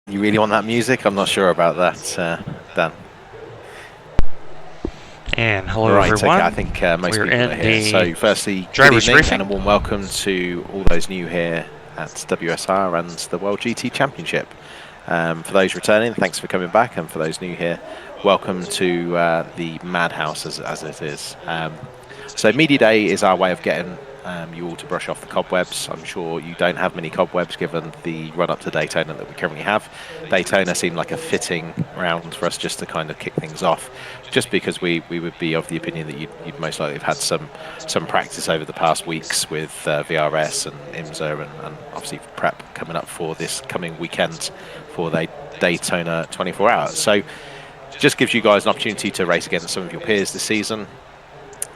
You really want that music? I'm not sure about that, Dan. And hello Right, everyone. okay, I think most We're people are in here. the So firstly, good driver's evening briefing. and a warm welcome to all those new here at WSR and the World GT Championship. For those returning, thanks for coming back, and for those new here, welcome to the Madhouse as it is. So Media Day is our way of getting you all to brush off the cobwebs. I'm sure you don't have many cobwebs given the run up to Daytona that we currently have. Daytona seemed like a fitting round for us just to kind of kick things off, just because we would be of the opinion that you'd most likely have had some practice over the past weeks with VRS and IMSA and obviously prep coming up for this coming weekend for the Daytona 24 hours. So just gives you guys an opportunity to race against some of your peers this season.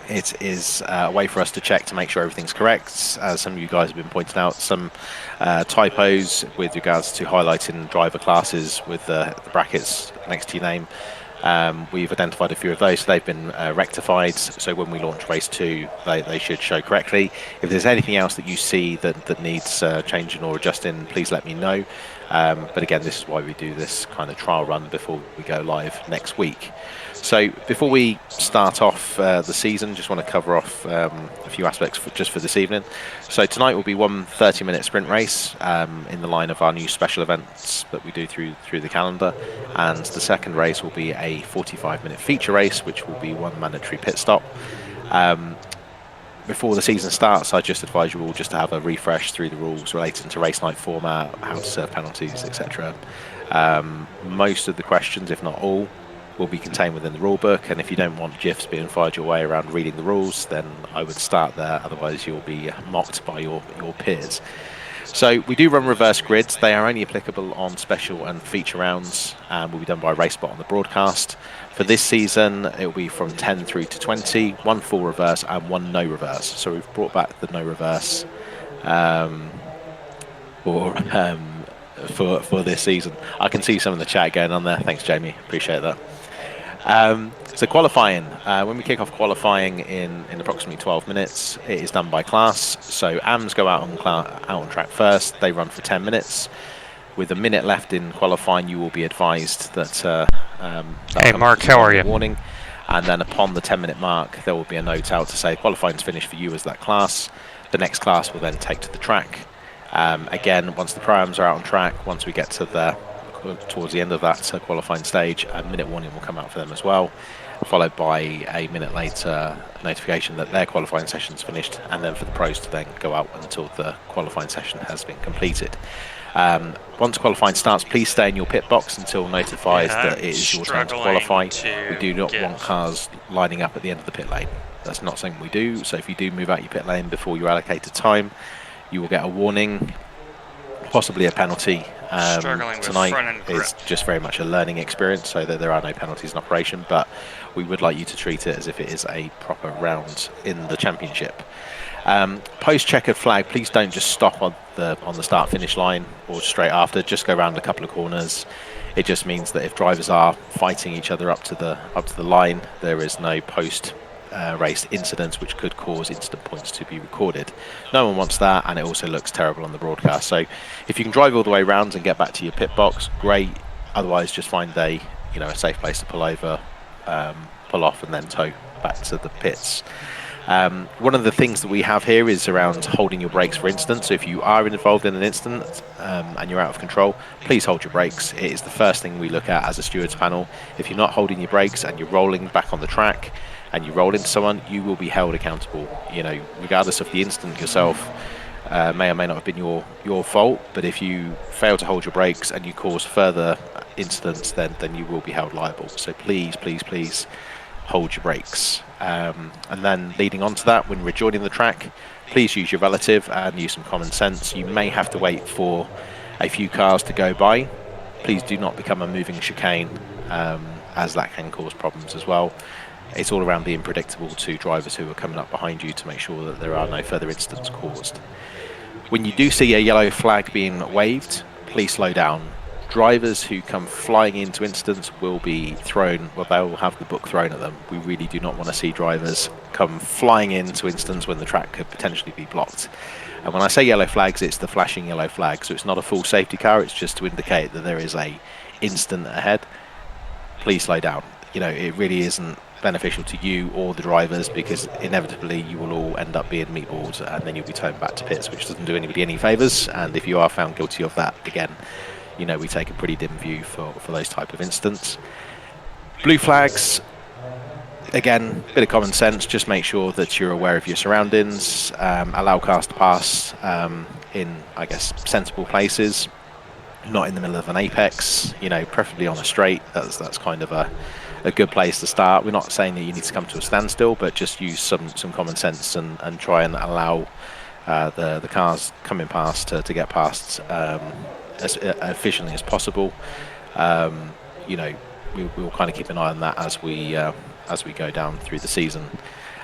It is a way for us to check to make sure everything's correct. As some of you guys have been pointing out, some typos with regards to highlighting driver classes with the brackets next to your name. We've identified a few of those, so they've been rectified. So when we launch race 2, they should show correctly. If there's anything else that you see that needs changing or adjusting, please let me know. But again, this is why we do this kind of trial run before we go live next week. So before we start off the season, just want to cover off a few aspects just for this evening. So tonight will be one 30-minute sprint race in the line of our new special events that we do through the calendar, and the second race will be a 45-minute feature race, which will be one mandatory pit stop. Before the season starts, I just advise you all just to have a refresh through the rules relating to race night format, how to serve penalties, etc. Most of the questions, if not all, will be contained within the rulebook, and if you don't want GIFs being fired your way around reading the rules, then I would start there, otherwise you'll be mocked by your peers. So we do run reverse grids. They are only applicable on special and feature rounds, and will be done by RaceBot on the broadcast. For this season, it will be from 10 through to 20, one full reverse and one no reverse. So we've brought back the no reverse for this season. I can see some of the chat going on there. Thanks, Jamie. Appreciate that. So qualifying, when we kick off qualifying in approximately 12 minutes, it is done by class. So AMs go out on track first. They run for 10 minutes. With a minute left in qualifying, you will be advised that hey Mark, how are you? Warning. And then upon the 10-minute mark, there will be a note out to say qualifying's finished for you as that class. The next class will then take to the track. Again, once the pro-ams are out on track, once we get to towards the end of that qualifying stage, a minute warning will come out for them as well, followed by a minute later notification that their qualifying session's finished, and then for the pros to then go out until the qualifying session has been completed. Once qualifying starts, please stay in your pit box until notified that it is your turn to qualify. We do not want cars lining up at the end of the pit lane. That's not something we do, so if you do move out your pit lane before your allocated time, you will get a warning, possibly a penalty. Tonight is just very much a learning experience, so that there are no penalties in operation, but we would like you to treat it as if it is a proper round in the championship. Post checkered flag, please don't just stop on the start finish line or straight after, just go around a couple of corners. It just means that if drivers are fighting each other up to the line, there is no post race incidents which could cause incident points to be recorded. No one wants that, and it also looks terrible on the broadcast. So if you can drive all the way around and get back to your pit box, great. Otherwise, just find a safe place to pull over, pull off, and then tow back to the pits. One of the things that we have here is around holding your brakes for instance. So if you are involved in an incident and you're out of control, please hold your brakes. It is the first thing we look at as a stewards panel. If you're not holding your brakes and you're rolling back on the track and you roll into someone, you will be held accountable. Regardless of the incident yourself, may or may not have been your fault, but if you fail to hold your brakes and you cause further incidents, then you will be held liable. So please hold your brakes. And then leading on to that, when rejoining the track, please use your relative and use some common sense. You may have to wait for a few cars to go by. Please do not become a moving chicane, as that can cause problems as well. It's all around being predictable to drivers who are coming up behind you to make sure that there are no further incidents caused. When you do see a yellow flag being waved, please slow down. Drivers who come flying into incidents will be thrown, well, they will have the book thrown at them. We really do not want to see drivers come flying into incidents when the track could potentially be blocked. And when I say yellow flags, it's the flashing yellow flag. So it's not a full safety car, it's just to indicate that there is a incident ahead. Please slow down. You know, it really isn't beneficial to you or the drivers, because inevitably you will all end up being meatballs and then you'll be towed back to pits, which doesn't do anybody any favours. And if you are found guilty of that, again, you know, we take a pretty dim view for those type of incidents. Blue flags, again, bit of common sense. Just make sure that you're aware of your surroundings. Allow cars to pass in, I guess, sensible places, not in the middle of an apex. You know, preferably on a straight. That's kind of a good place to start. We're not saying that you need to come to a standstill, but just use some common sense and try and allow the cars coming past to get past as efficiently as possible. You know, we'll kind of keep an eye on that as we go down through the season.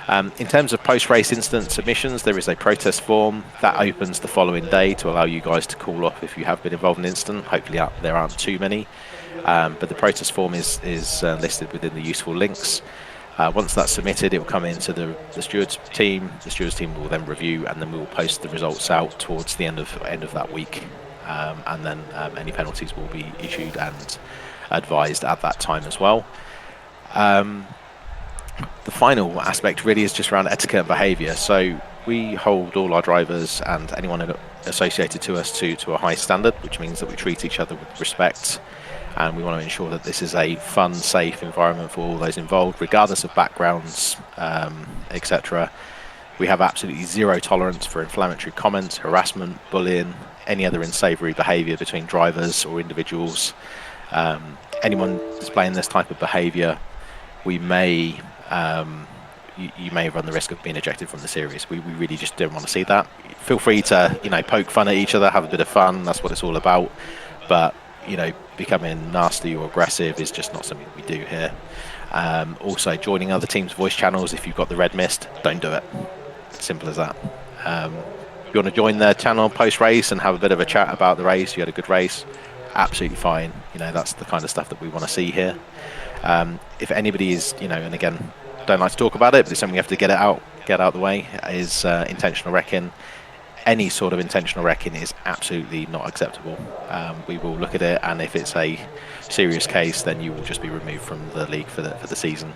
In terms of post-race incident submissions, there is a protest form that opens the following day to allow you guys to call up if you have been involved in an incident. Hopefully there aren't too many, but the protest form is listed within the useful links. Once that's submitted, it will come into the stewards team. The stewards team will then review, and then we will post the results out towards the end of that week. And then any penalties will be issued and advised at that time as well. The final aspect really is just around etiquette and behaviour. So we hold all our drivers and anyone associated to us to a high standard, which means that we treat each other with respect, and we want to ensure that this is a fun, safe environment for all those involved, regardless of backgrounds, etc. We have absolutely zero tolerance for inflammatory comments, harassment, bullying, any other unsavoury behaviour between drivers or individuals. Anyone displaying this type of behaviour, we may you may run the risk of being ejected from the series. We really just don't want to see that. Feel free to, you know, poke fun at each other, have a bit of fun. That's what it's all about. But, you know, becoming nasty or aggressive is just not something we do here. Also, joining other teams' voice channels, if you've got the red mist, don't do it. Simple as that. If you want to join their channel post-race and have a bit of a chat about the race, you had a good race, absolutely fine. You know, that's the kind of stuff that we want to see here. If anybody is, you know, and again, don't like to talk about it, but it's something we have to get out the way, is intentional wrecking. Any sort of intentional wrecking is absolutely not acceptable. We will look at it, and if it's a serious case, then you will just be removed from the league for the season.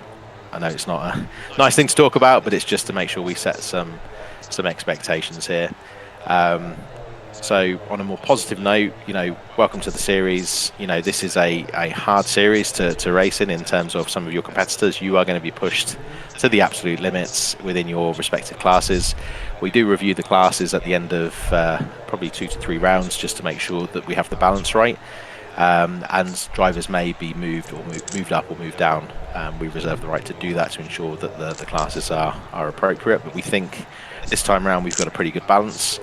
I know it's not a nice thing to talk about, but it's just to make sure we set some expectations here. So on a more positive note, you know, welcome to the series. You know, this is a hard series to race in terms of some of your competitors. You are going to be pushed to the absolute limits within your respective classes. We do review the classes at the end of probably 2 to 3 rounds, just to make sure that we have the balance right. And drivers may be moved up or moved down. We reserve the right to do that to ensure that the classes are appropriate. But we think this time around we've got a pretty good balance.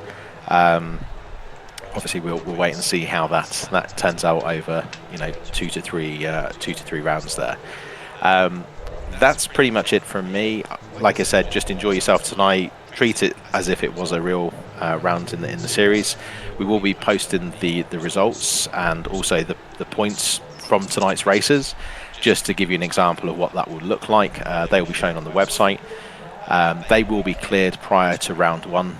Obviously, we'll wait and see how that turns out over, you know, 2 to 3 rounds there. That's pretty much it from me. Like I said, just enjoy yourself tonight. Treat it as if it was a real round in the series. We will be posting the results and also the points from tonight's races, just to give you an example of what that will look like. They will be shown on the website. They will be cleared prior to round 1.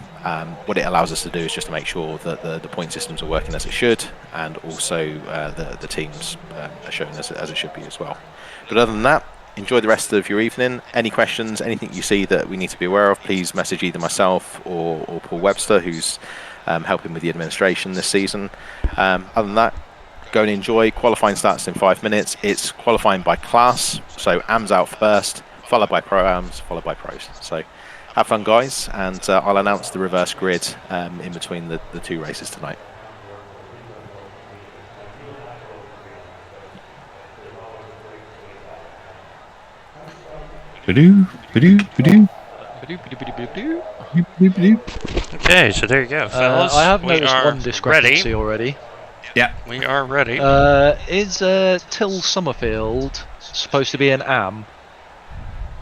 What it allows us to do is just to make sure that the point systems are working as it should, and also the teams are showing as it should be as well. But other than that, enjoy the rest of your evening. Any questions, anything you see that we need to be aware of, please message either myself or Paul Webster, who's helping with the administration this season. Other than that, go and enjoy. Qualifying starts in 5 minutes. It's qualifying by class, so AMs out first, followed by Pro-Ams, followed by Pros. So have fun, guys, and I'll announce the reverse grid in between the 2 races tonight. Okay, so there you go, fellas. I have noticed one discrepancy already. Yeah, we are ready. Is Till Summerfield supposed to be an AM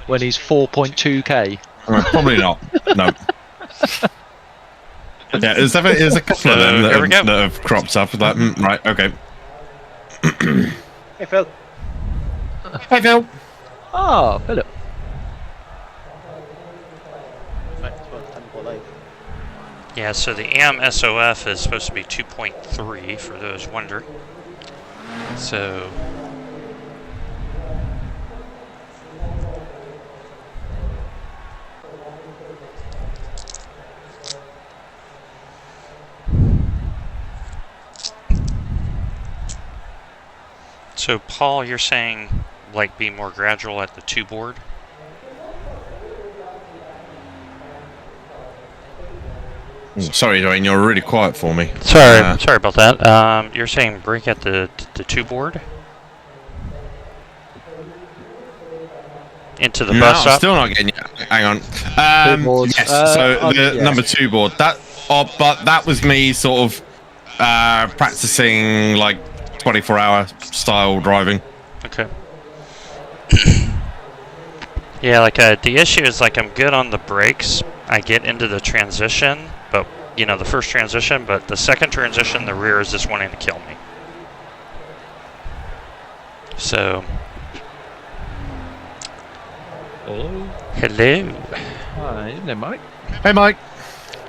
when he's 4.2k? Probably not. No. Yeah, there's a couple of them that have cropped up. Like, right, okay. Hey, Phil. Hey, Phil. Ah, Philip. Yeah, so the AM SOF is supposed to be 2.3 for those wondering. So Paul, you're saying like be more gradual at the 2 board? Sorry, Dwayne, you're really quiet for me. Sorry about that. You're saying brake at the 2 board? Into the No, bus I'm stop? still not getting you. Hang on. boards. Yes, so the yes. number 2 board. But that was me sort of practicing like 24-hour style driving. Okay. Yeah, like the issue is like I'm good on the brakes. I get into the transition, but you know the first transition, but the second transition, the rear is just wanting to kill me. So. Hello. Hi, isn't it, Mike? Hey, Mike.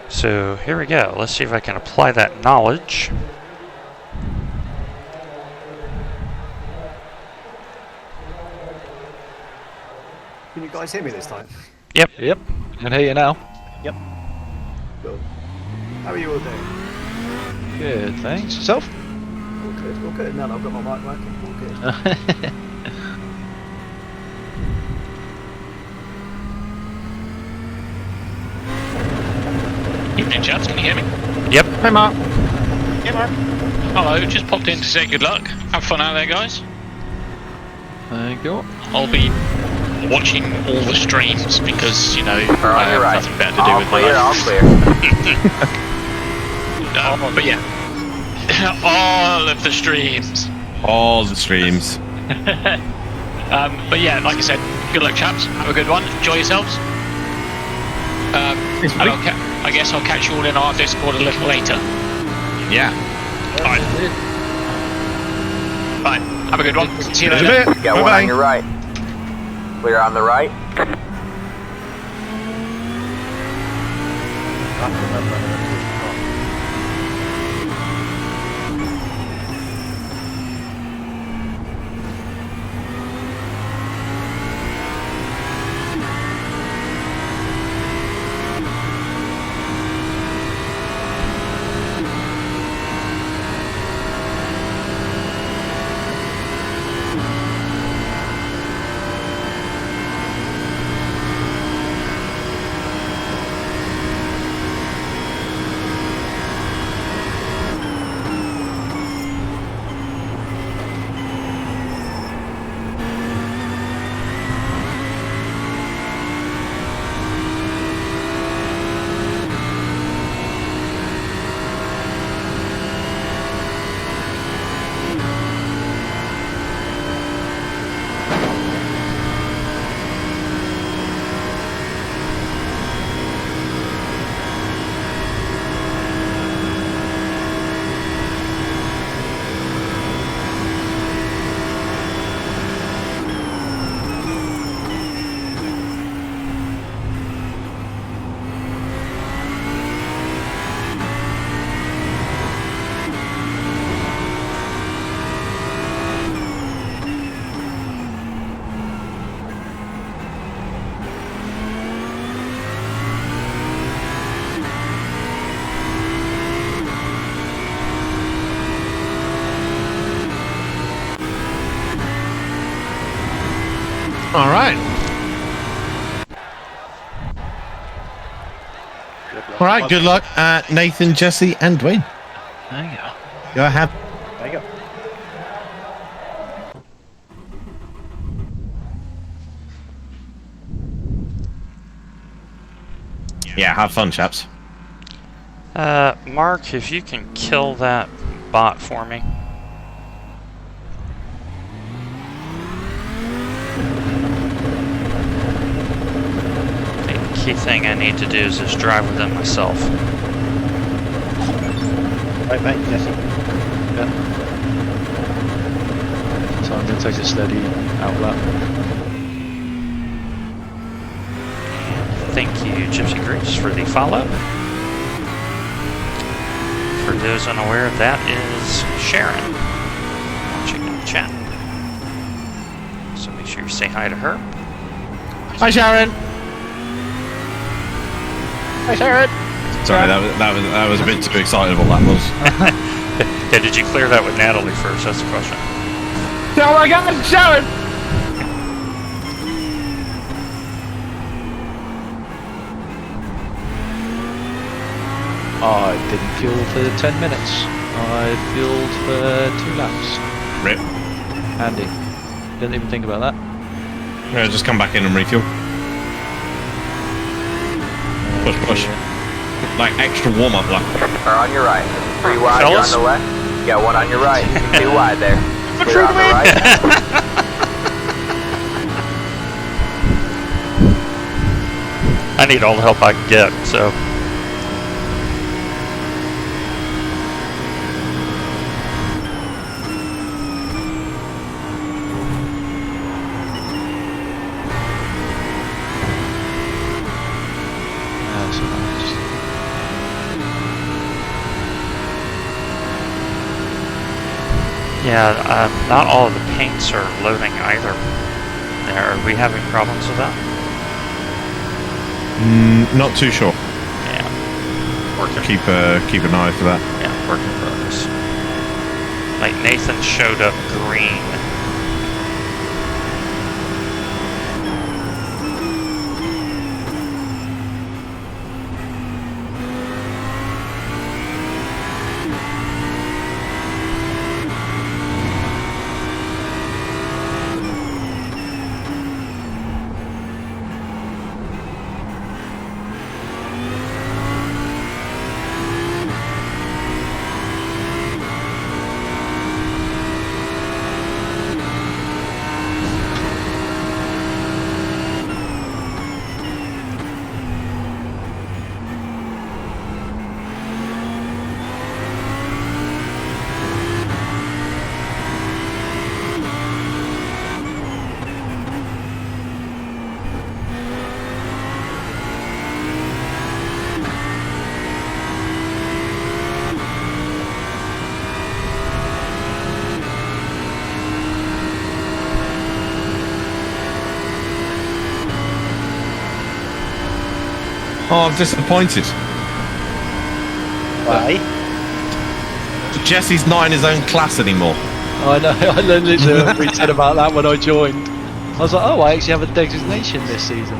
So here we go. Let's see if I can apply that knowledge. Can you guys hear me this time? Yep. Can hear you now. Yep. Cool. How are you all doing? Good, thanks. Yourself? All good, all good. Now that I've got my mic working, all good. Evening, chaps. Can you hear me? Yep. Hey, Mark. Yeah, Mark. Hello. Just popped in to say good luck. Have fun out there, guys. Thank you. I'll be watching all the streams because, you know, I have right. nothing better to do with my life. All clear. But yeah, all of the streams. All the streams. But yeah, like I said, good luck, chaps. Have a good one. Enjoy yourselves. Thanks, And buddy. I guess I'll catch you all in our Discord a little later. Yeah. Alright. Bye. Have a good one. See you In a later. bit. Got one Bye-bye. on your right. Clear on the right. All right. All right. Good luck, Nathan, Jesse, and Dwayne. There you go. Go ahead. There you go. Yeah. Have fun, chaps. Mark, if you can kill that bot for me. The key thing I need to do is just drive with it myself. Right, mate, Jesse. take a steady outlap. Thank you, Gypsy Grace, for the follow. For those unaware, that is Sharon watching in the chat. So make sure you say hi to her. Hi, Sharon. Hi, Sharon. Sorry, that was a bit too excitable. That was. Yeah, did you clear that with Natalie first? That's the question. Oh my God, Sharon! I didn't fuel for 10 minutes. I fueled for 2 laps. Rip. Handy. Didn't even think about that. Yeah, just come back in and refuel. Push, push. Like extra warm up lap. Are on your right. 3 wide, you're on Fellas? the left. You got 1 on your right. 2 wide there. Clear on the right. I need all the help I can get, so. Yeah, not all of the paints are loading either. Are we having problems with that? Not too sure. Yeah. Keep an eye for that. Yeah, work in progress. Like Nathan showed up green. Oh, I'm disappointed. Why? Jesse's not in his own class anymore. I know, I literally said about that when I joined. I was like, oh, I actually have a designation this season.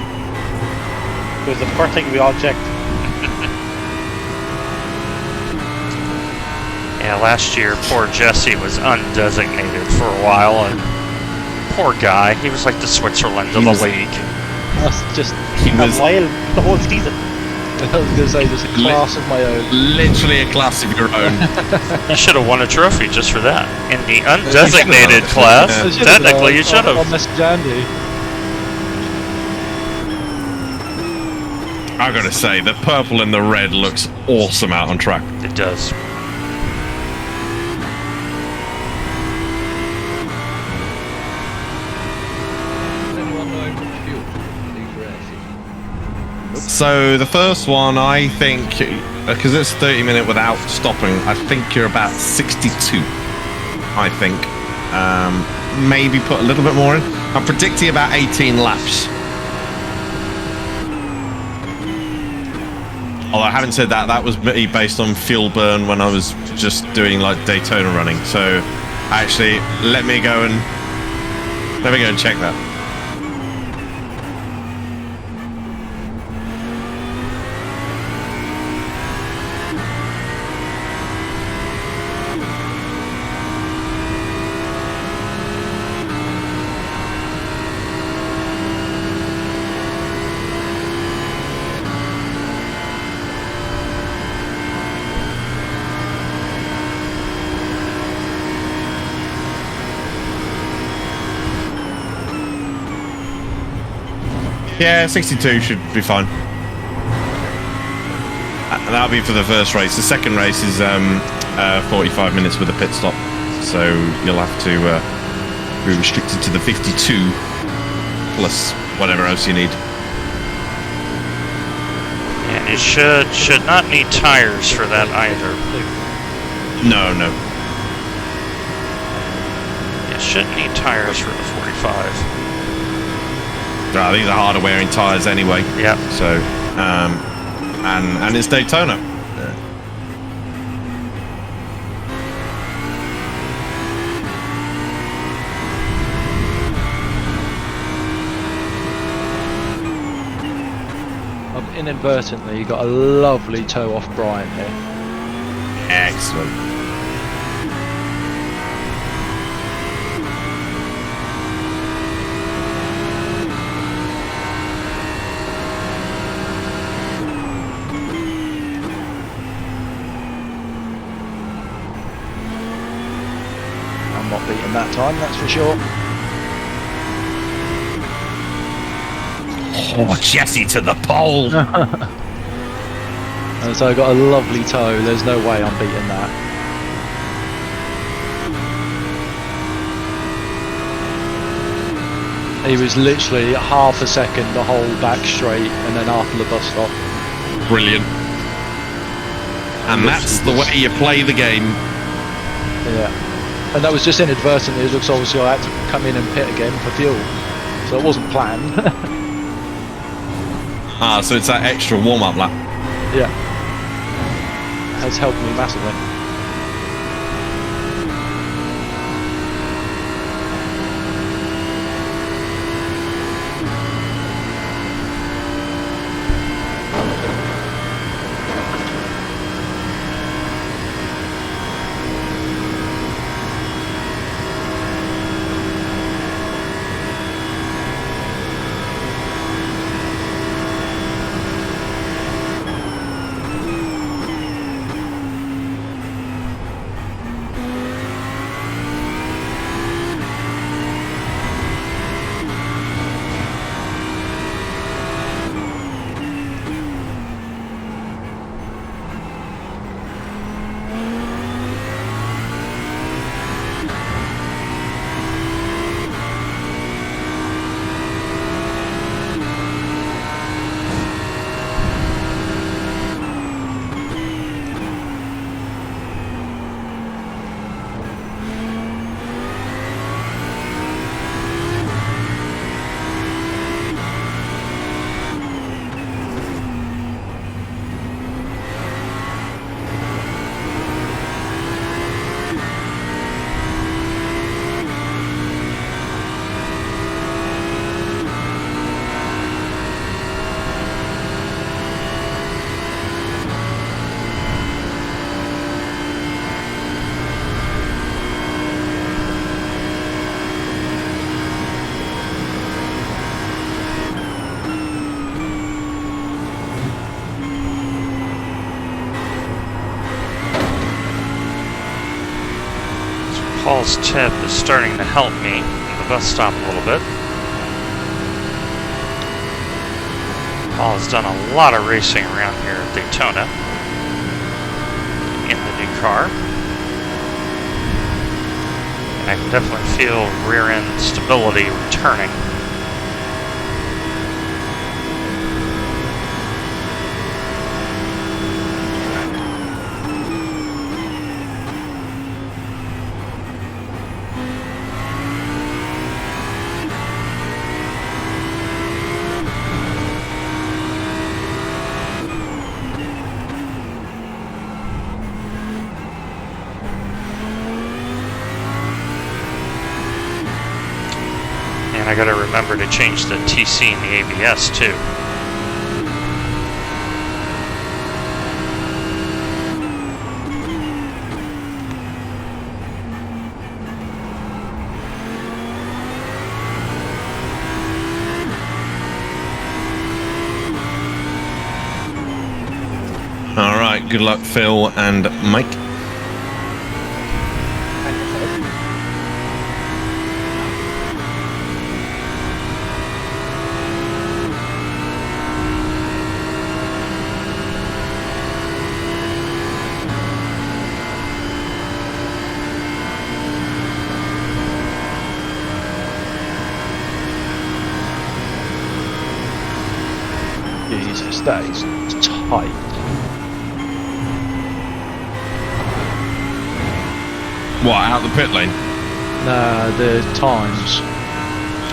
It was the first thing we all checked. Yeah, last year poor Jesse was undesignated for a while, and poor guy, he was like the Switzerland of the league. That's just, He A was while, the whole season. I was going to say, there's a class of my own. literally a class of your own. You should have won a trophy just for that. In the undesignated class, Yeah. technically you should I'll have. message Andy. I gotta say, the purple and the red looks awesome out on track. It does. So the first one, I think, because it's 30-minute without stopping, I think you're about 62. I think. Maybe put a little bit more in. I'm predicting about 18 laps. Although having said that, that was based on fuel burn when I was just doing like Daytona running. So actually, let me go and check that. Yeah, 62 should be fine. That'll be for the first race. The second race is 45 minutes with a pit stop, so you'll have to Be restricted to the 52 plus whatever else you need. And you should not need tires for that either. No, no. You shouldn't need tires for the 45. No, these are harder wearing tires anyway. Yep. So, and it's Daytona. Inadvertently, you got a lovely toe off Brian here. Excellent. I'm not beating that time, that's for sure. Oh, Jesse to the pole. And so I got a lovely toe, there's no way I'm beating that. He was literally half a second the whole back straight and then after the bus stop. Brilliant. And that's the way you play the game. Yeah. And that was just inadvertently, it looks obviously I had to come in and pit again for fuel. So it wasn't planned. So it's that extra warm-up lap. Yeah. Has helped me massively. Paul's tip is starting to help me in the bus stop a little bit. Paul has done a lot of racing around here at Daytona in the new car. And I can definitely feel rear end stability returning. I gotta remember to change the TC and the ABS too. All right, good luck, Phil and Mike. That is tight. What, out the pit lane? Nah, the times.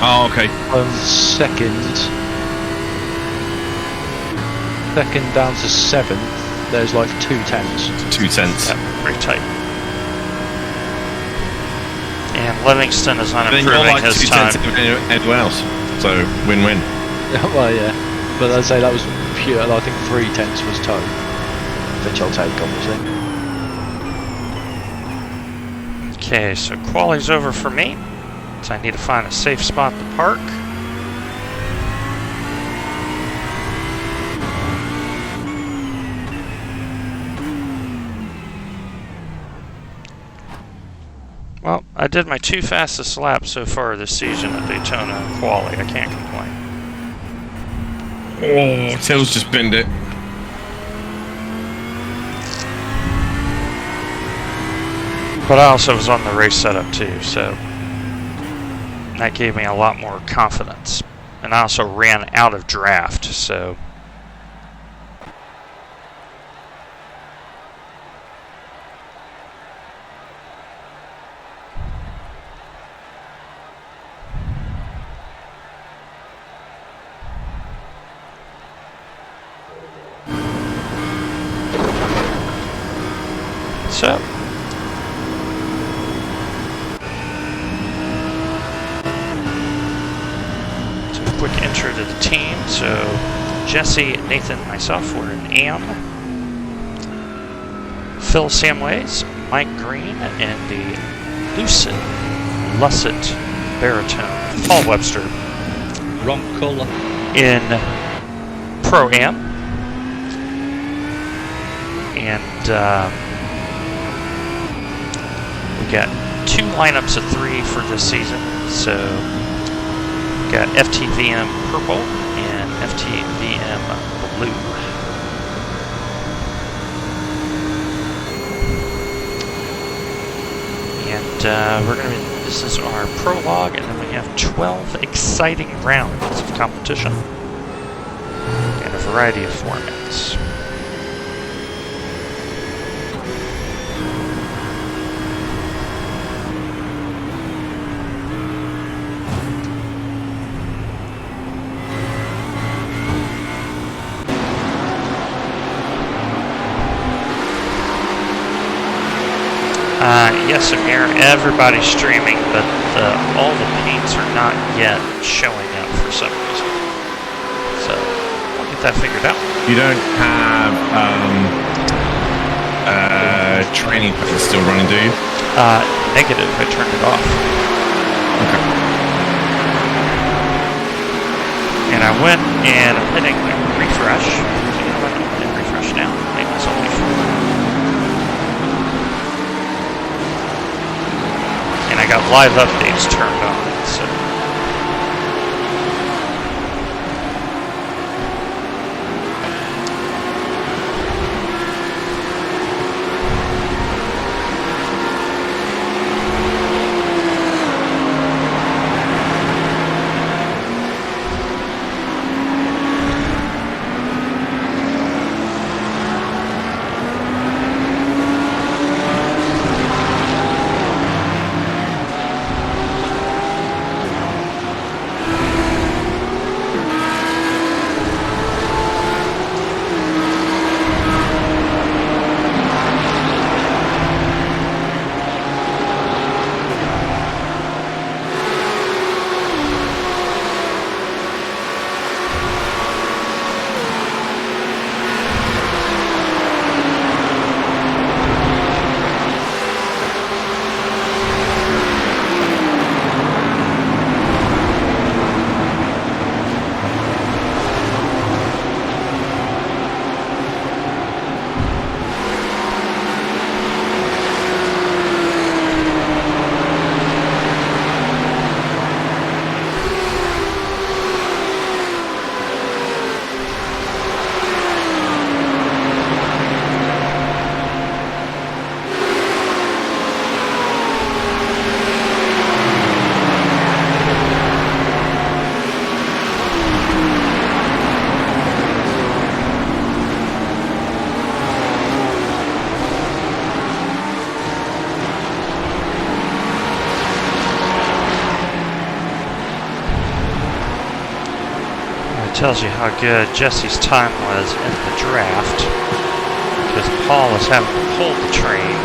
Oh, okay. Second down to 7th, there's like 2/10. 2/10. Yeah, pretty tight. And Livingston is on Then you're improving like his 2/10 time. everyone else. So, win-win. Well, yeah. But I'd say that was pure, I think 3/10 was toe. Which I'll take, obviously. Okay, so quali's over for me. So I need to find a safe spot to park. Well, I did my 2 fastest laps so far this season at Daytona and quali. I can't complain. Oh, Till's just binned it. But I also was on the race setup too, so that gave me a lot more confidence. And I also ran out of draft, so quick intro to the team. So Jesse, Nathan, myself, we're in AM. Phil Samways, Mike Green, and the lucid baritone Paul Webster. Wrong colour. In Pro-Am. And we got 2 lineups of 3 for this season. So we got FTVM Purple and FTVM Blue. And we're going to, this is our prologue, and then we have 12 exciting rounds of competition in a variety of formats. Yes, Amir, everybody's streaming, but all the paints are not yet showing up for some reason. So, we'll get that figured out. You don't have training paints still running, do you? Negative, I turned it off. Okay. And I went and I'm hitting refresh. You know what, I'm hitting refresh now. Maybe it's only 4. And I got live updates turned on, so. tells you how good Jesse's time was in the draft, because Paul is having to pull the train,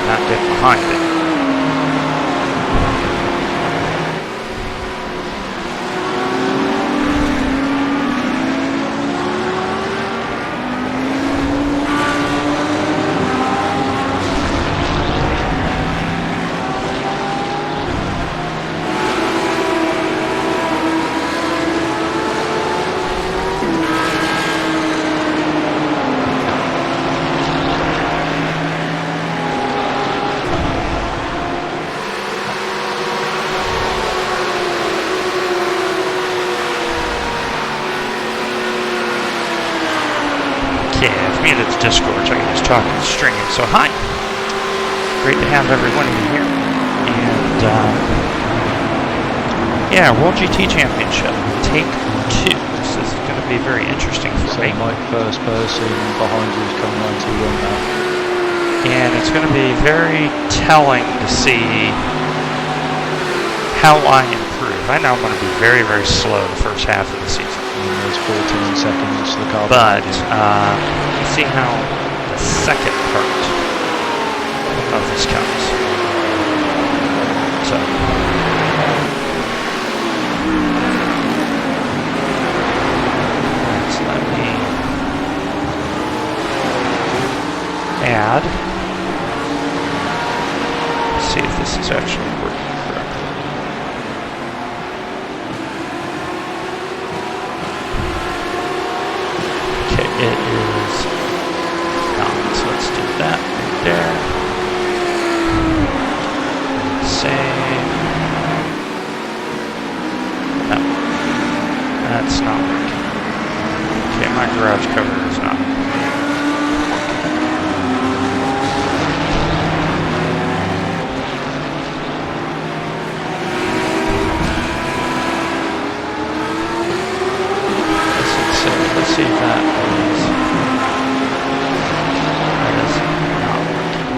not get behind it. Discord, so I can just talk and stream. So hi, great to have everyone in here. And yeah, World GT Championship, take 2. This is going to be very interesting for me. Mike, first person behind you is coming 91 now. And it's going to be very telling to see how I improve. I know I'm going to be very, very slow the first half of the season. And there's 14 seconds to the car. But see how the second part of this comes. So let's let me add. Let's see if this is actually working correctly. Okay, it is not. So let's do that right there. Save. No, that's not working. Okay, my garage cover is not working. Let's see if that is not working.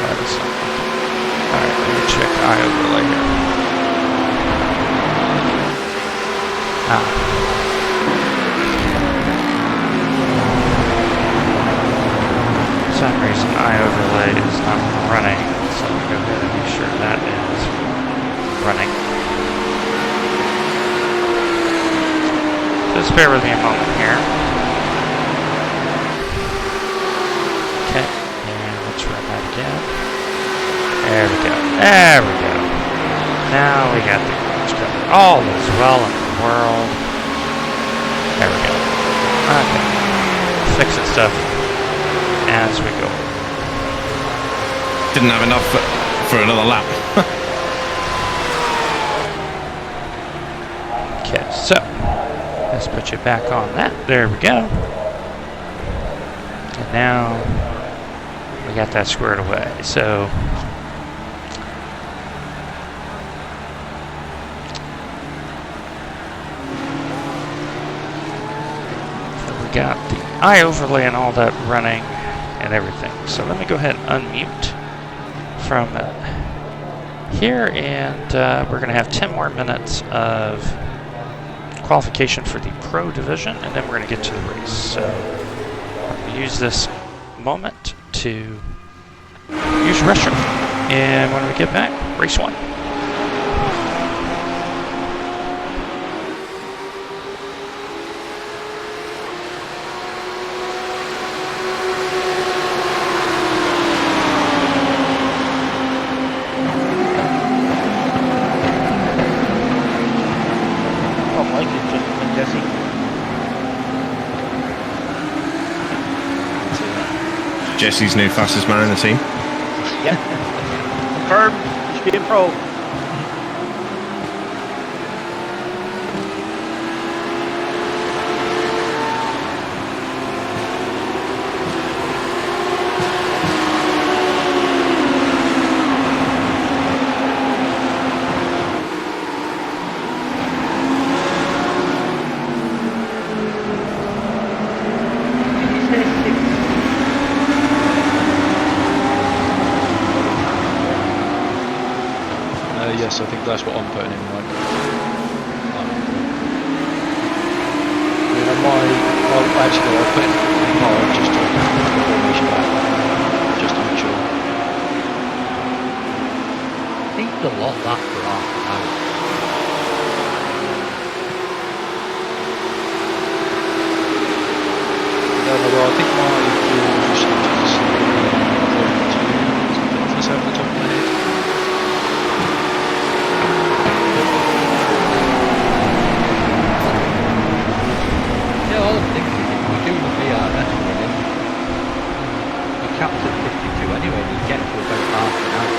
That is not working. Alright, let me check eye overlay here. For some reason eye overlay is not running. So I'm going to go ahead and make sure that is running. Just bear with me a moment here. Okay, and let's run that again. There we go. There we go. Now we got the garage cover. All is well in the world. There we go. Okay. Fixing stuff as we go. Didn't have enough for another lap. Okay, so let's put you back on that. There we go. And now we got that squared away. So we got the eye overlay and all that running and everything. So let me go ahead and unmute from here, and we're going to have 10 more minutes of qualification for the Pro Division, and then we're going to get to the race. So I'm going to use this moment to use the restroom, and when we get back, race 1. Jesse's new fastest man in the team. Yeah. Confirmed. Should be in pro. That's what I'm putting in, like. Actually, I'll put it in hard just to get the formation back, just to make sure. Seems a lot that for half an hour. Well, I think my fuel usage is 0.2, off the top of my head. Yeah, all I'm thinking is we do the VRS running. We capped at 52 anyway, and you get to about half an hour.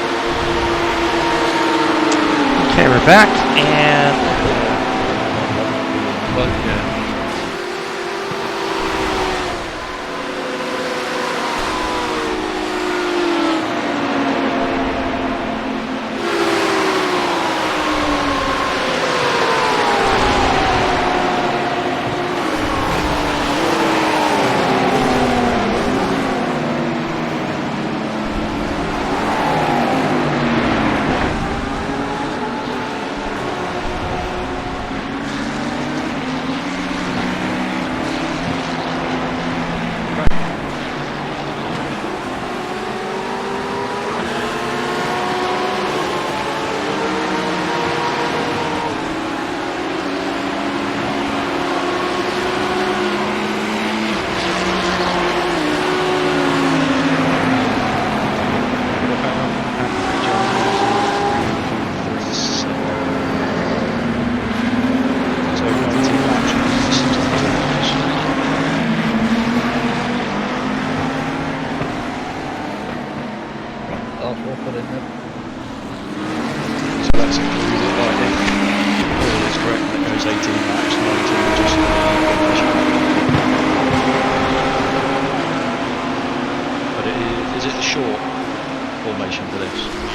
Okay, we're back, and But yeah.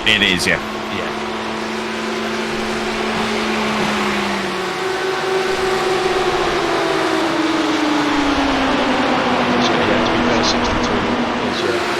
It is, yeah. Yeah. So yeah, to be fair, 62 is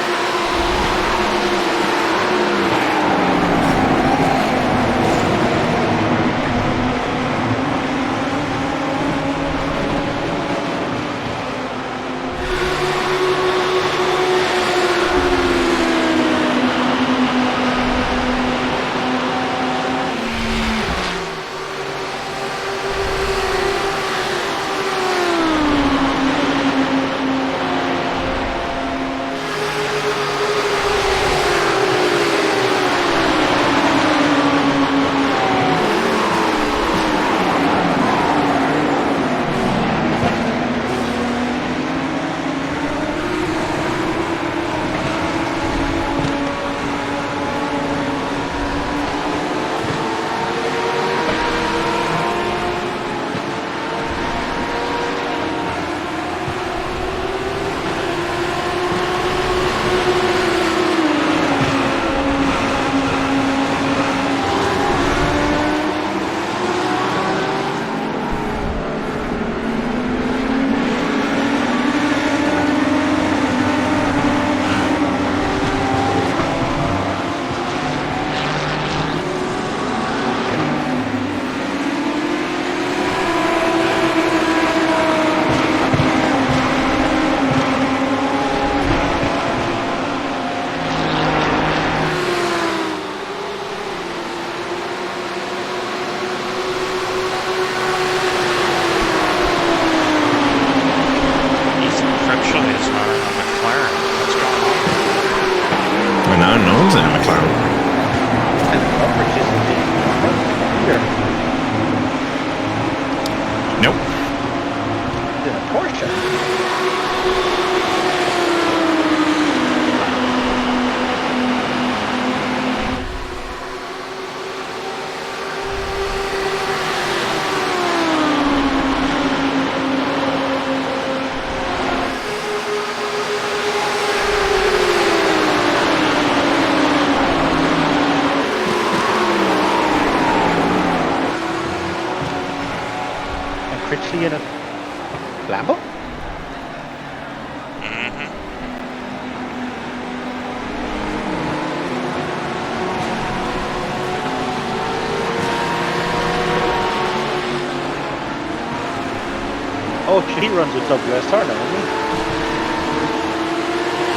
runs with WSR now, isn't he?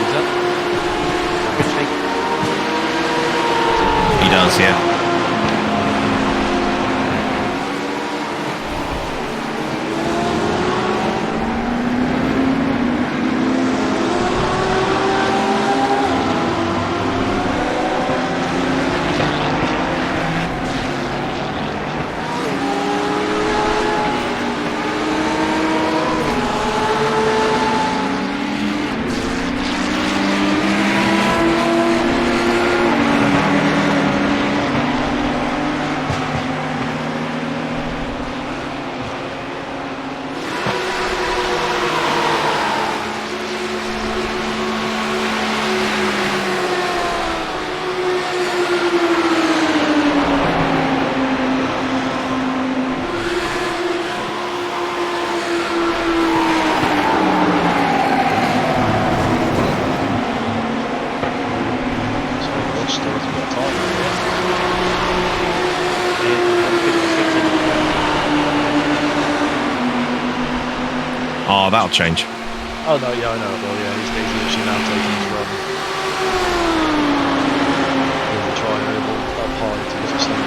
Is that? He does, yeah. Oh, that'll change. Oh no, yeah, I know. Well, yeah, he's literally now taking his run. With the tri-oval up high to get a slim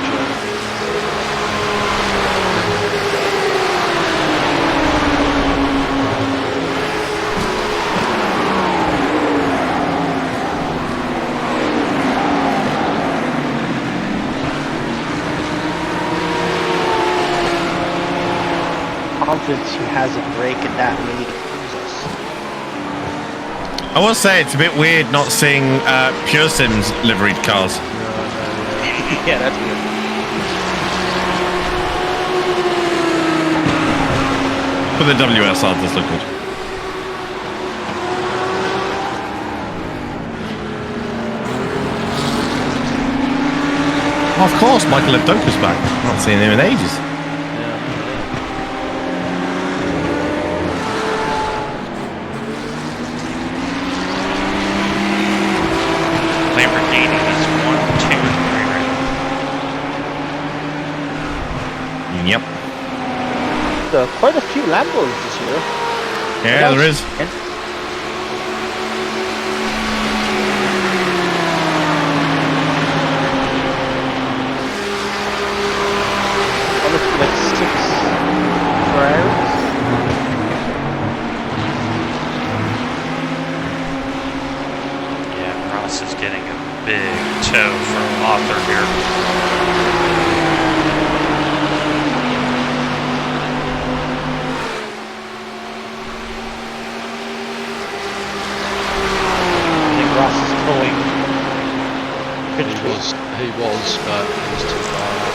Confidence who has a break in that lead. I will say it's a bit weird not seeing Pure Sims liveried cars. Yeah, that's good. But the WSR does look good. Of course, Michael Evdoka's back. Not seen him in ages. Lamborghini is 1, 2, 3 right now. Yep. There are quite a few Lambos this year. Yeah, there is. Like 6 Ferraris. Yeah, Ross is getting a big toe from Author here. I think Ross is pulling. He was, but he was too far out.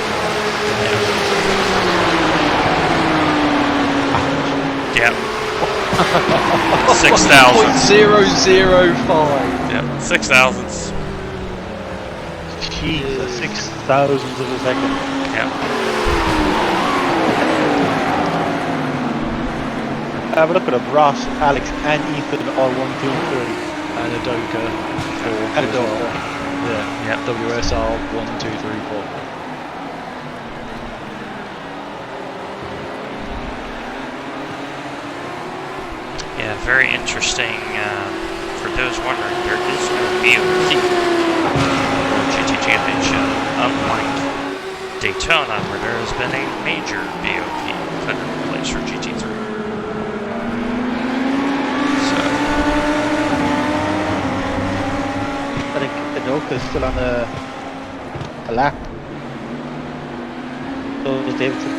Yep. 6,000. 0.005. Yep, 6,000s. Jesus, 6,000s of a second. Yep. Have a look at him. Ross, Alex, and Ethan all 1, 2, and 30. And a Doka. And a Doka. Yeah. Yep. WSR 1, 2, 3, 4. Yeah, very interesting. For those wondering, there is no BOP GT Championship, unlike Daytona, where there has been a major BOP put in place for GT3. So, I think Anoka is still on a lap. So is Davidson.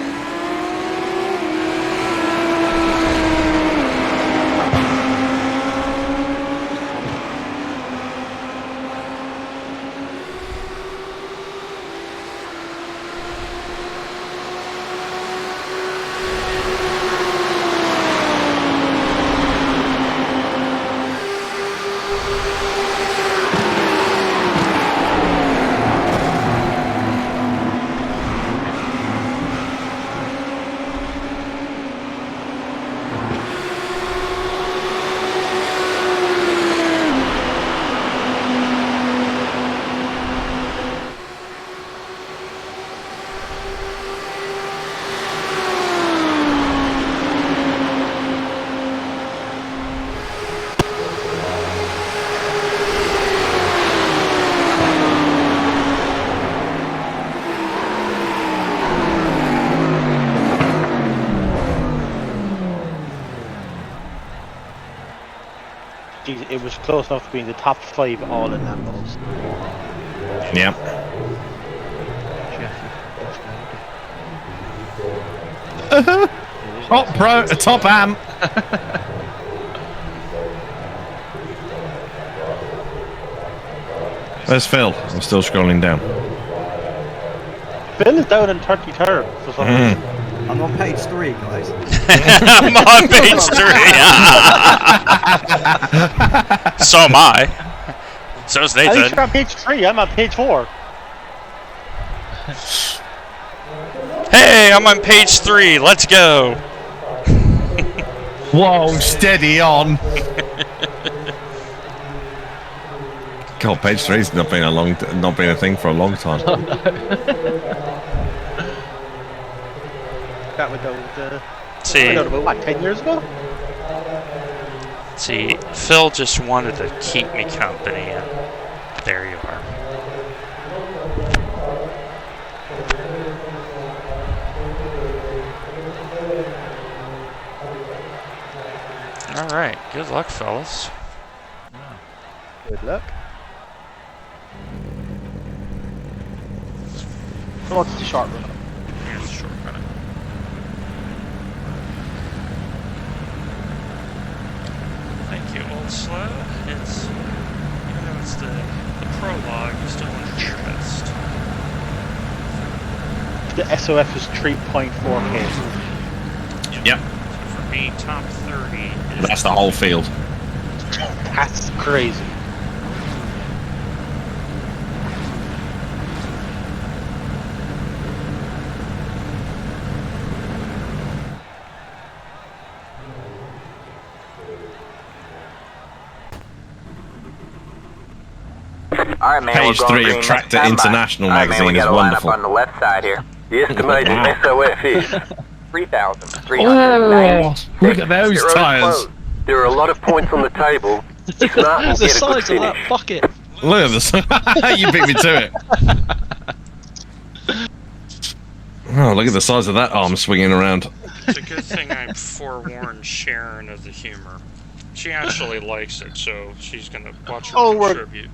Geez, it was close enough to be in the top 5 all in Lambos. Yep. Top amp. Where's Phil? I'm still scrolling down. Phil is down in 33rd for some reason. I'm on page 3, guys. I'm on page 3. So am I. So's At least Nathan. you're on page 3, I'm on page 4. Hey, I'm on page 3. Let's go. Whoa, steady on. God, page 3's not been a thing for a long time. That would go See, about what, 10 years ago? see, Phil just wanted to keep me company, and there you are. All right, good luck, fellas. Good luck. Oh, it's the short run. Here's a short run. Thank you, Old Slow. It's, even though it's the prologue, you still want to do your best. The SOF is 3.4k. Yep. So for me, top 30 is... That's the whole field. That's crazy. All right, man. Page we're going 3 of green. Tractor Stand by. International All right, man, magazine we is got a lineup wonderful. on the left side here. The estimated Wow. SOF is 3,390. Look at those It rose tyres. close. There are a lot of points on the table. If not, we'll The get a good size of that finish. bucket. Look at this. You beat me to it. Oh, look at the size of that arm swinging around. It's a good thing I forewarned Sharon of the humor. She actually likes it, so she's gonna watch her Oh, we're- contribute.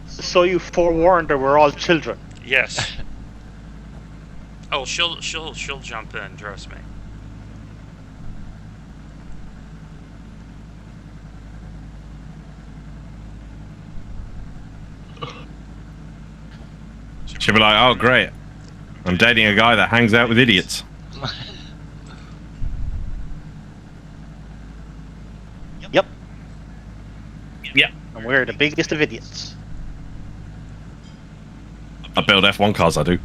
So you forewarned her we're all children. Yes. Oh, she'll jump in. Trust me. She'll be like, oh, great. I'm dating a guy that hangs out with idiots. Yep. Yep. And we're the biggest of idiots. I build F1 cars, I do.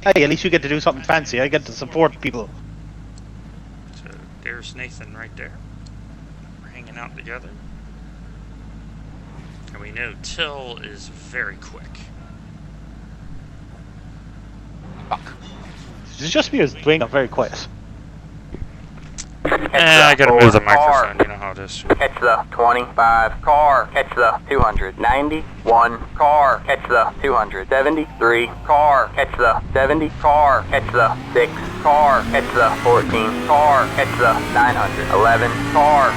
Hey, at least you get to do something fancy. I get to support people. So there's Nathan right there. We're hanging out together. And we know Till is very quick. It's just me as Dwayne. I'm very quiet. I gotta move the microphone, you know how it is. Catch the 25 car. Catch the 291 car. Catch the 273 car. Catch the 70 car. Catch the 6 car. Catch the 14 car. Catch the 911 car.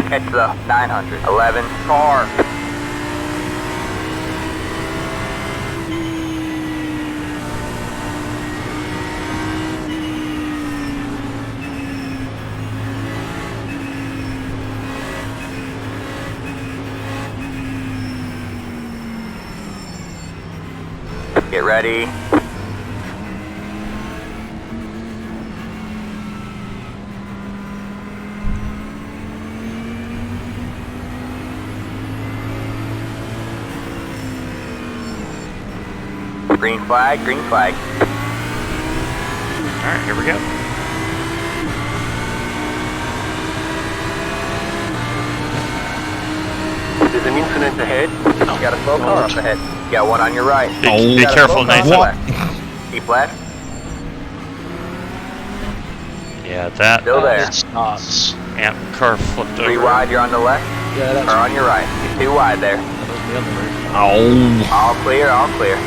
Catch the 911 car. Get ready. Green flag, green flag. Alright, here we go. There's an incident ahead. You got a slow car up ahead. You got one on your right. Be careful, Nathan. What? Keep left. Yeah, that Still there. It's nuts. car flipped Three over. wide, you're on the left. Yeah, that's Car on your right. You're too wide there. the other route. Oh. All clear, all clear.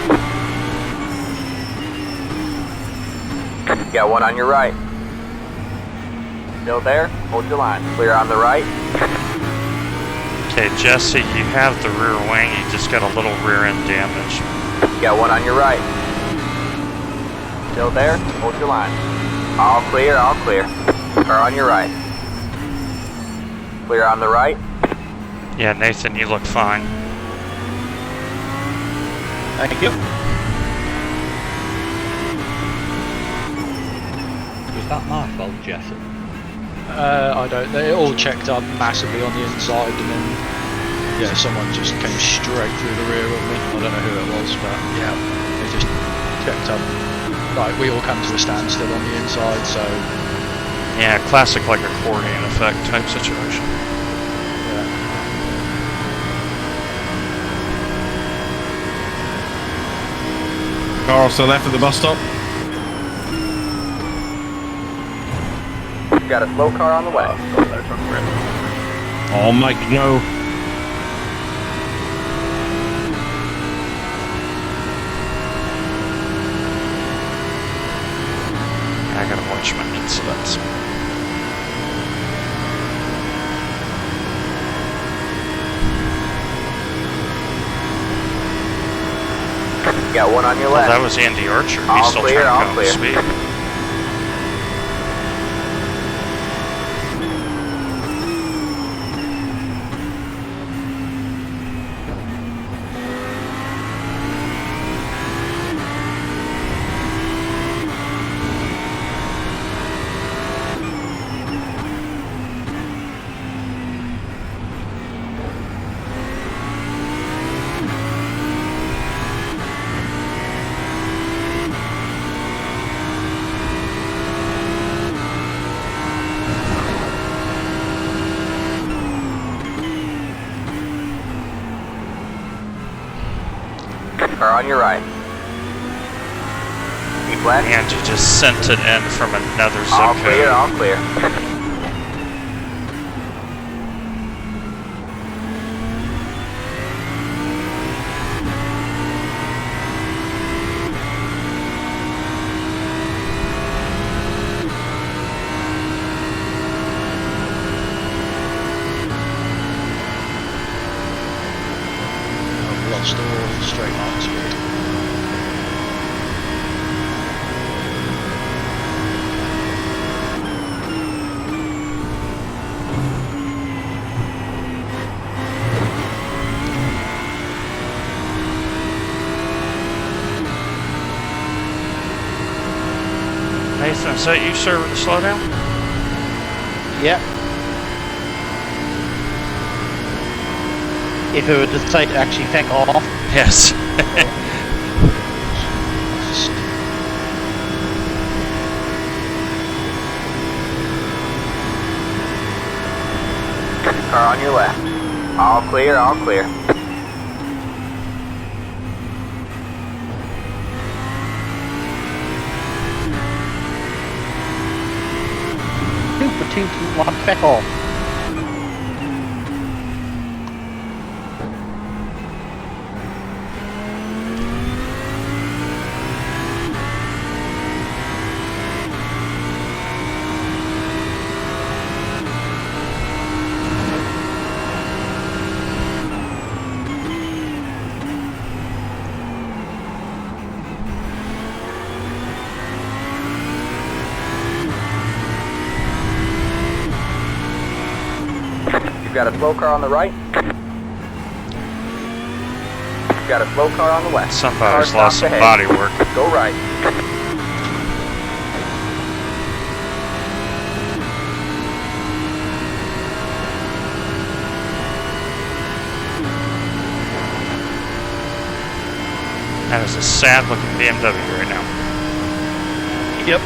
Got one on your right. Still there? Hold your line. Clear on the right. Okay, Jesse, you have the rear wing. You just got a little rear end damage. Got one on your right. Still there? Hold your line. All clear, all clear. Car on your right. Clear on the right. Yeah, Nathan, you look fine. Thank you. Was that my fault, Jesse? I don't. It all checked up massively on the inside, and then someone just came straight through the rear of me. I don't know who it was, but yeah, they just checked up. Like we all come to a standstill on the inside, so Yeah, classic like accordion effect type situation. Car still left at the bus stop. Got a slow car on the way. Oh, Mike, no. I gotta watch my incidents. Got one on your Oh, left. that was Andy Archer. He's All still clear, trying all to go up clear. speed. Car on your right. Keep left. And you just sent it in from another zip All code. clear, all clear. I've lost all straight line speed. Nathan, is that you, sir, with the slowdown? Yep. If it would decide to actually take off. Yes. Car on your left. All clear, all clear. Super 2, 2, 1, take off. You've got a slow car on the right. You've got a slow car on the left. Somebody's Car lost some stopped body ahead. work. Go right. That is a sad looking BMW right now. Yep.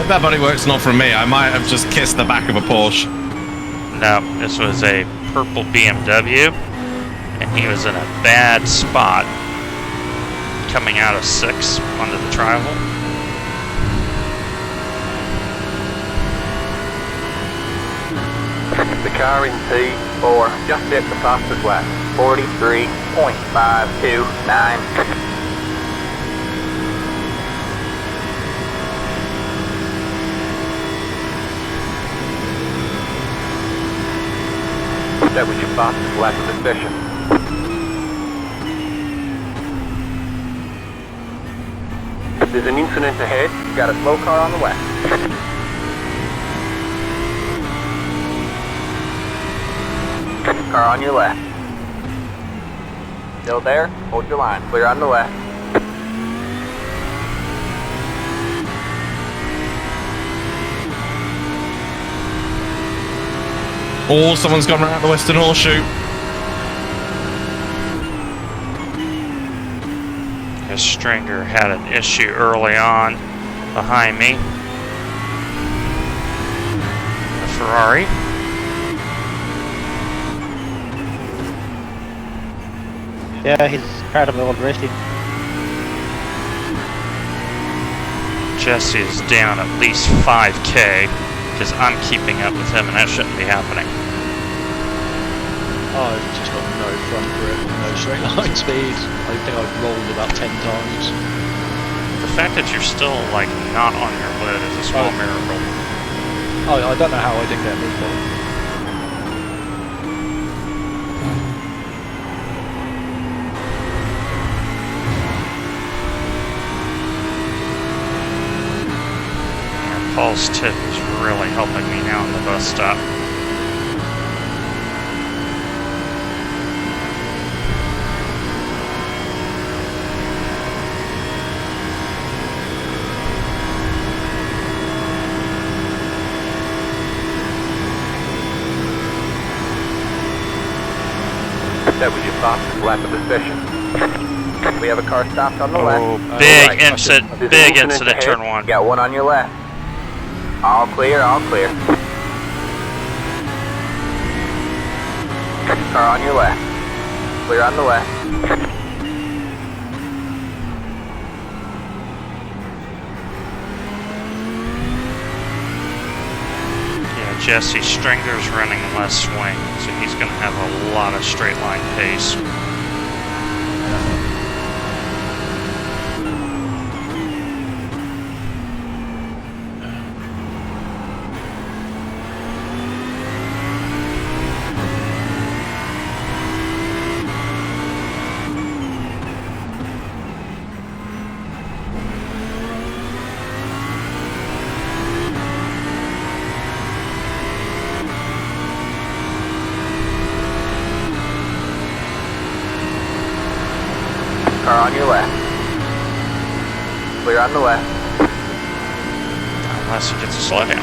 That bodywork's not from me. I might have just kissed the back of a Porsche. No, this was a purple BMW, and he was in a bad spot coming out of 6 onto the tri-hole. The car in P4 just hit the fastest lap. 43.529. That was your fastest lap of the session. There's an incident ahead. Got a slow car on the left. Car on your left. Still there? Hold your line. Clear on the left. Oh, someone's gone around the Western Horseshoe. His Stringer had an issue early on behind me. The Ferrari. Yeah, he's incredibly old racing. Jesse is down at least 5K because I'm keeping up with him and that shouldn't be happening. I've just got no front grip, no straight line speed. I think I've rolled about 10 times. The fact that you're still like not on your lid is a small miracle. I don't know how I didn't get moved on. Paul's tip is really helping me now in the bus stop. That was your fastest lap of the session. We have a car stopped on the left. Big Right. incident, There's an big incident incident, ahead. turn one. Got one on your left. All clear, all clear. Car on your left. Clear on the left. Yeah, Jesse Stringer's running less swing, so he's going to have a lot of straight line pace. Car on your left. Clear on the left. Unless he gets a slow down.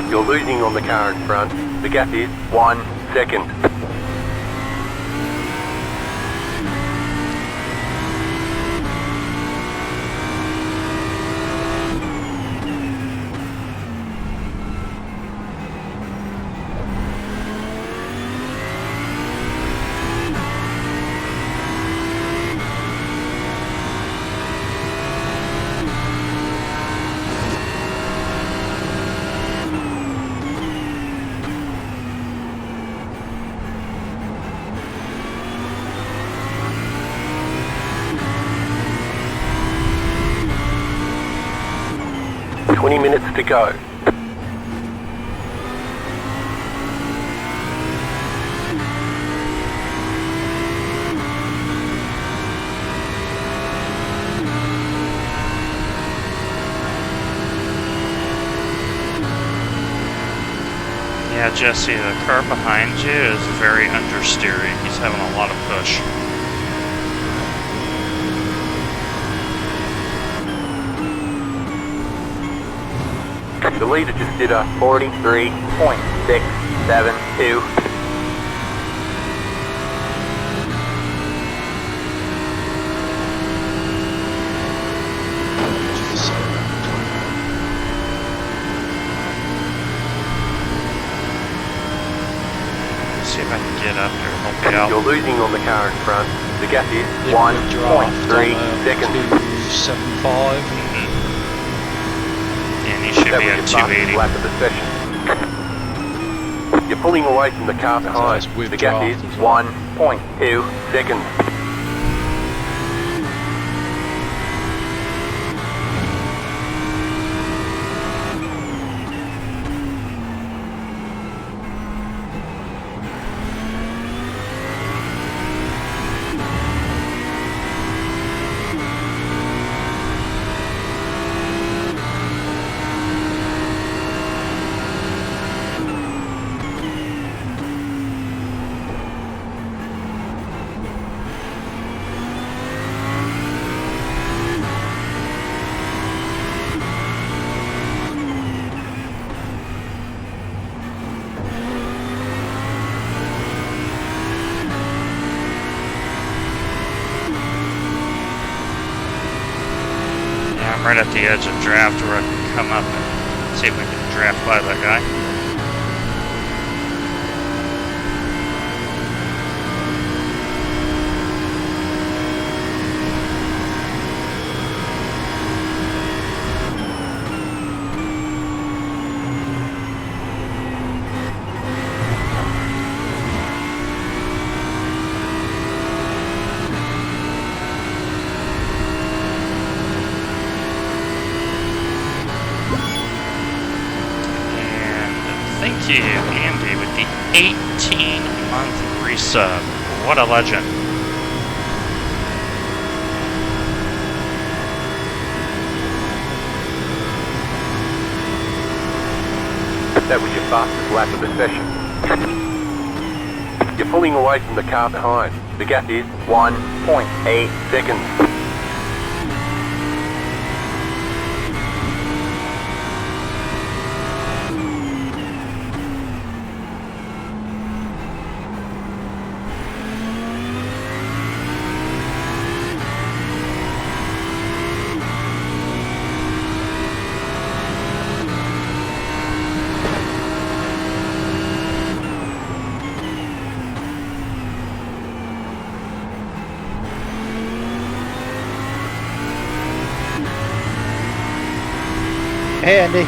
You're losing on the car in front. The gap is 1 second. Minutes to go. Yeah, Yeah, Jesse, the car behind you is very understeering. He's having a lot of push. The leader just did a 43.672. See if I can get up there and help you out. You're losing on the car in front. The gap is Liquid draft 1.3 on, seconds. 275. And you should be at 280. Lap of the session. You're pulling away from the car behind. that's with The gap is draft as well. 1.2 seconds. I'm right at the edge of draft where I can come up and see if we can draft by that guy. Thank you, Andy, with the 18-month resub. What a legend. That was your fastest lap of the session. You're pulling away from the car behind. The gap is 1.8 seconds. Hey, Andy.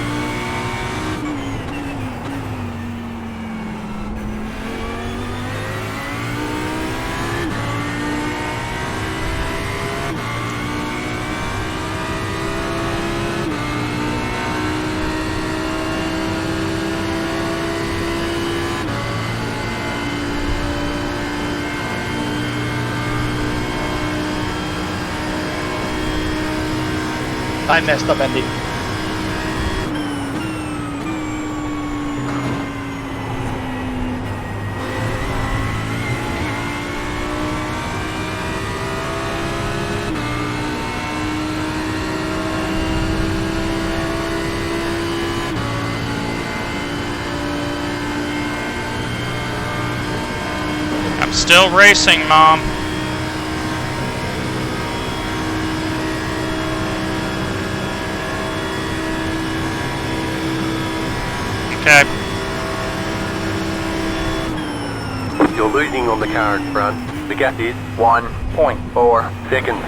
I messed up, Andy. I'm still racing, Mom. Okay. You're losing on the car in front. The gap is 1.4 seconds.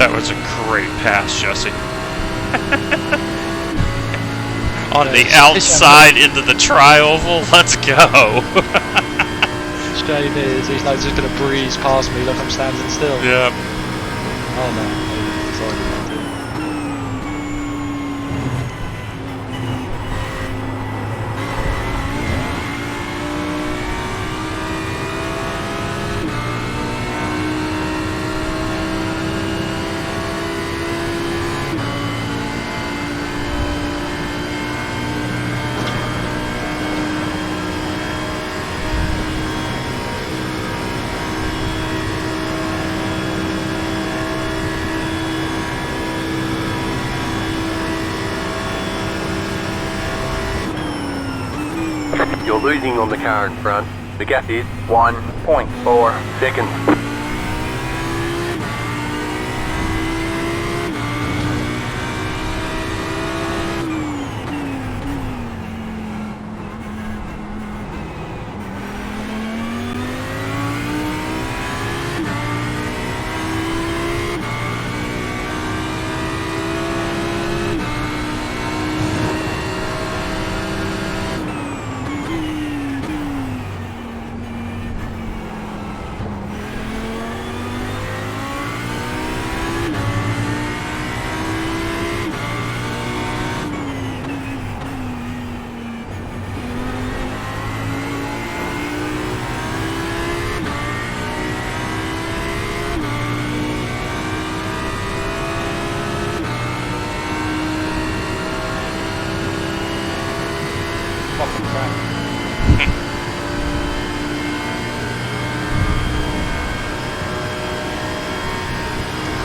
That was a great pass, Jesse. On the outside into the tri-oval, let's go. Shame is, he's not just going to breeze past me like I'm standing still. Yep. Oh no, I decided not to. You're losing on the car in front. The gap is 1.4 seconds.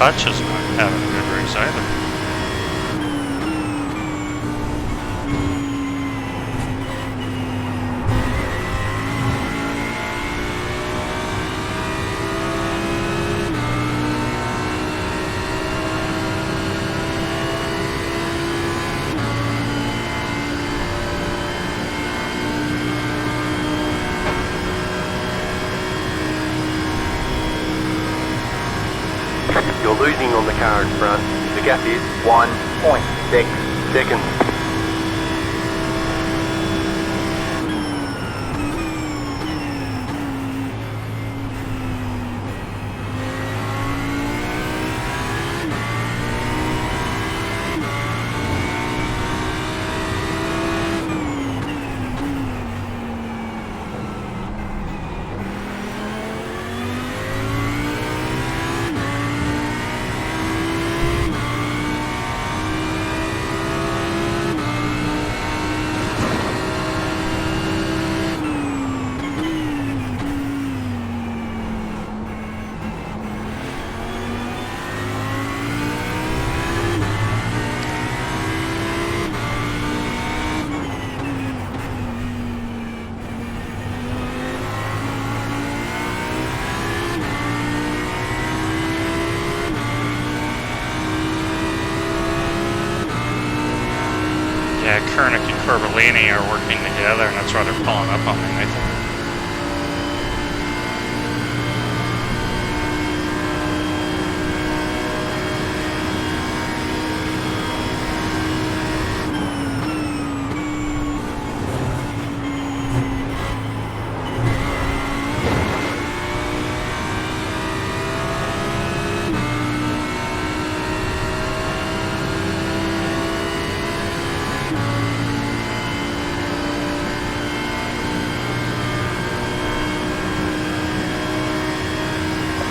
Hutch is not having a good race either. You're losing on the car in front. The gap is 1.6 seconds. Kernick and Corbellini are working together, and that's why they're pulling up on me, I think.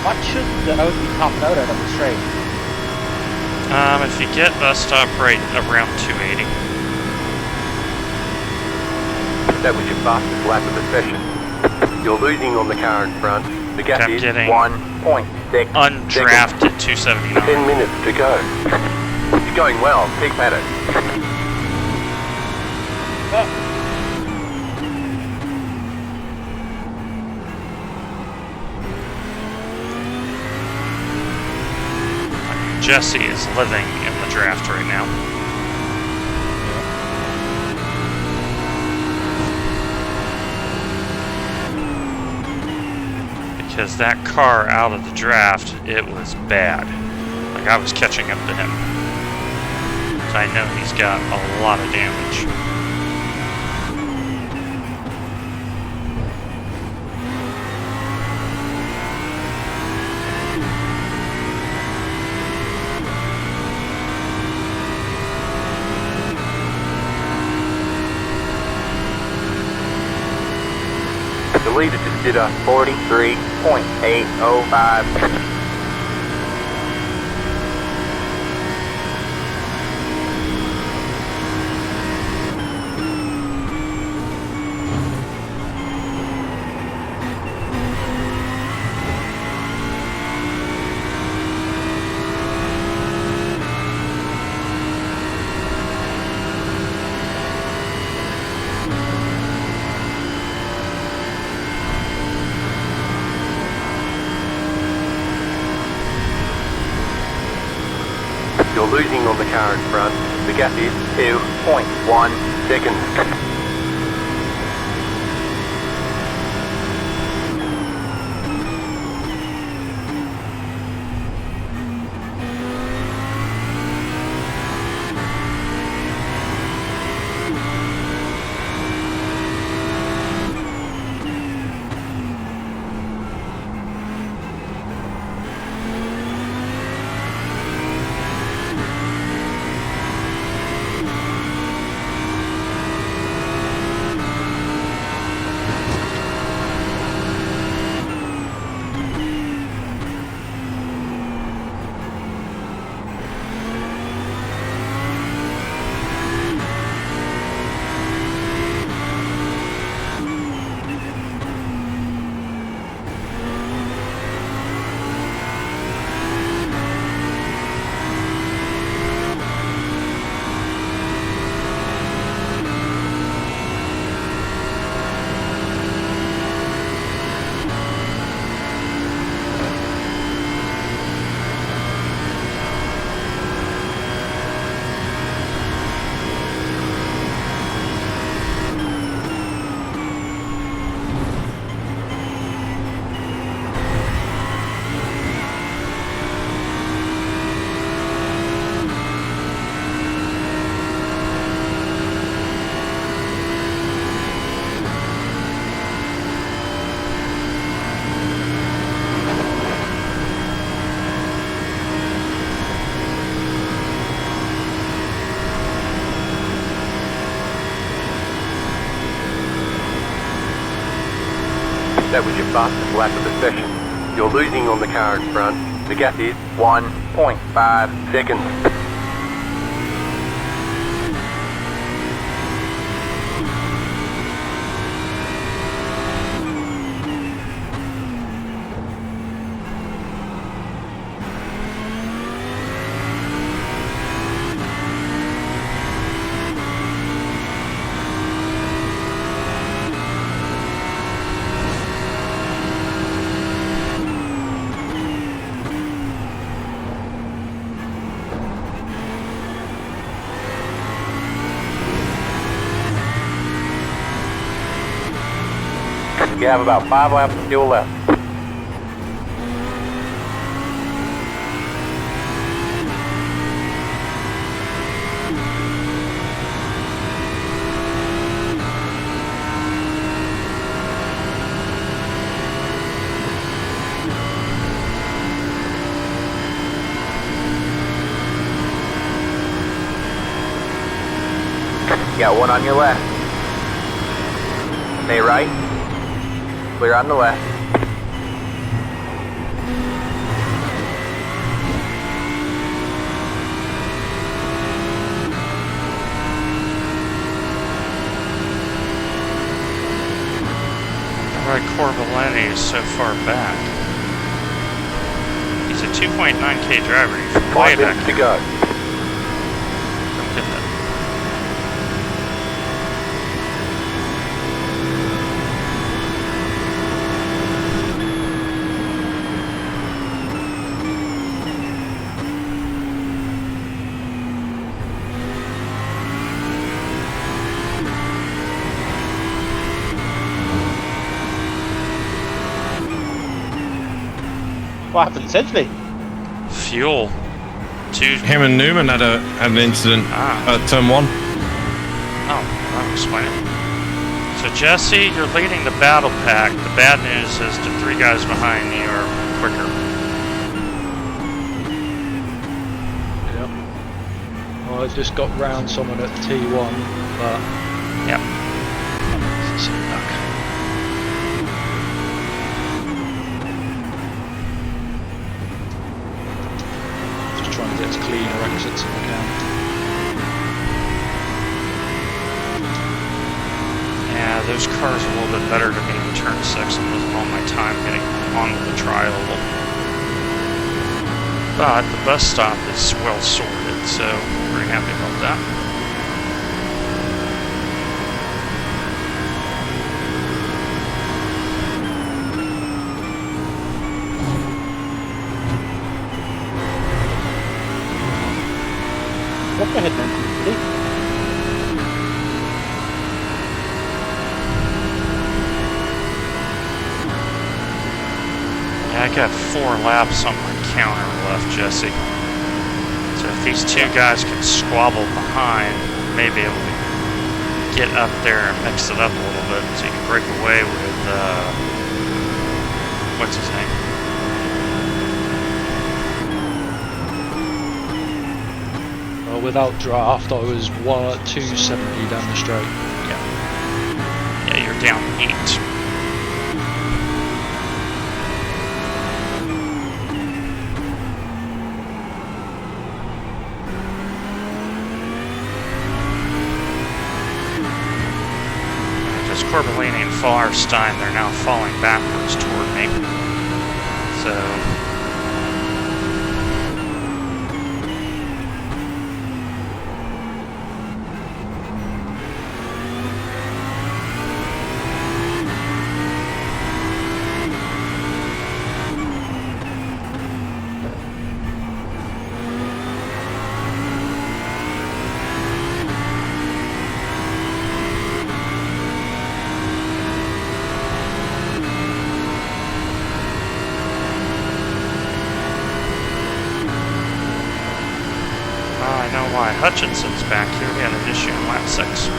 What should the Oak be topping out at on the straight? If you get a stop rate around 280. That was your fastest lap of the session. You're losing on the car in front. The gap I'm is getting 1.6 undrafted seconds. 279. 10 minutes to go. You're going well. Keep at it. Jesse is living in the draft right now. Because that car out of the draft, it was bad. Like I was catching up to him. So I know he's got a lot of damage. The leader just did a 43.805. You're losing on the car in front. The gap is 2.1 seconds. That was your fastest lap of the session. You're losing on the car in front. The gap is 1.5 seconds. You have about 5 laps of fuel left. You got one on your left. Stay right. Clear on the left. Why Corbellini is so far back. He's a 2.9K driver. He's way 5 back. minutes to go. Don't get that. What happened essentially? Fuel. Two. Him and Newman had an incident at turn 1. Oh, that'll explain it. So Jesse, you're leading the battle pack. The bad news is the 3 guys behind you are quicker. Yep. Well, I just got round someone at T1, but Yep. let's sit back. Just trying to get as clean a exits as I can. Yeah, those cars are a little bit better to me in turn 6. I'm losing all my time getting onto the tri-oval. But the bus stop is well sorted, so I'm pretty happy about that. Go ahead, man. Ready? Yeah, I got 4 laps on my counter left, Jesse. So if these 2 guys can squabble behind, maybe able to get up there and mix it up a little bit so you can break away with, what's his name? Well, without draft, I was 270 down the straight. Yeah, you're down 8. Corbellini and Fallerstein, they're now falling backwards toward me. So Hutchinson's back here. We had an issue in lap 6.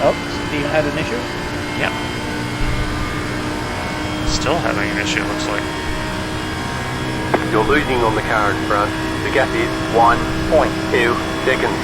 Oh, Steve had an issue? Yep. Still having an issue, it looks like. You're losing on the car in front. The gap is 1.2 seconds.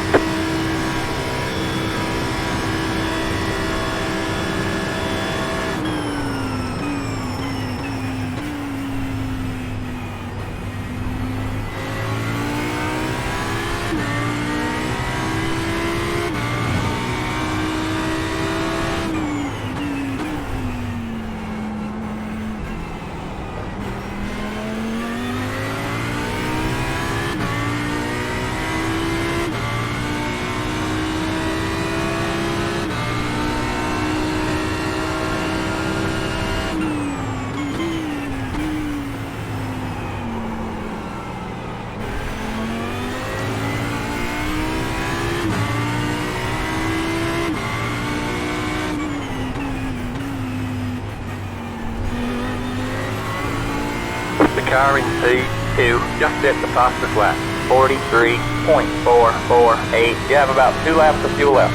Car in P2 just set the fastest lap, 43.448. You have about 2 laps of fuel left.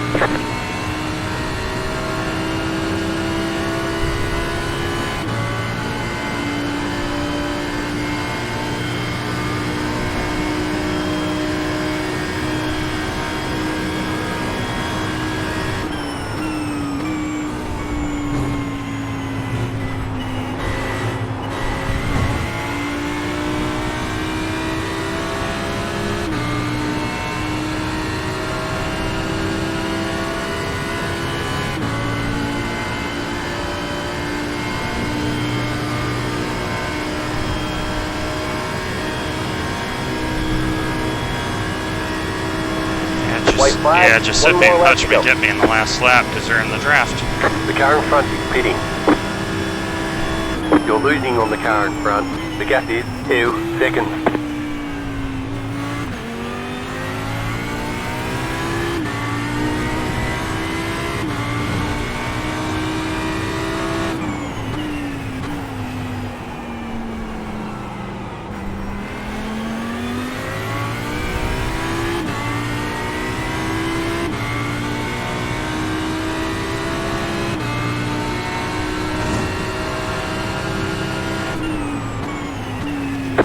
Yeah, Giuseppe and Hutchman get me in the last lap because they're in the draft. The car in front is pitting. You're losing on the car in front. The gap is 2 seconds.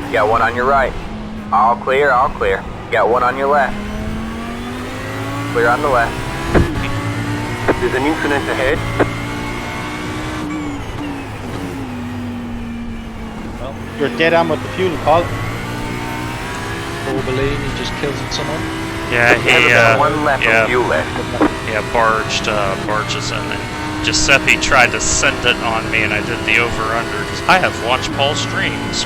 You got one on your right. All clear, all clear. You got one on your left. Clear on the left. There's an incident ahead. Well, you're dead on with the fuel, Paul. Orbeline, he just killed someone. Yeah, he One left yeah, of fuel left. barges in, and Giuseppe tried to send it on me, and I did the over/under because I have watched Paul's streams.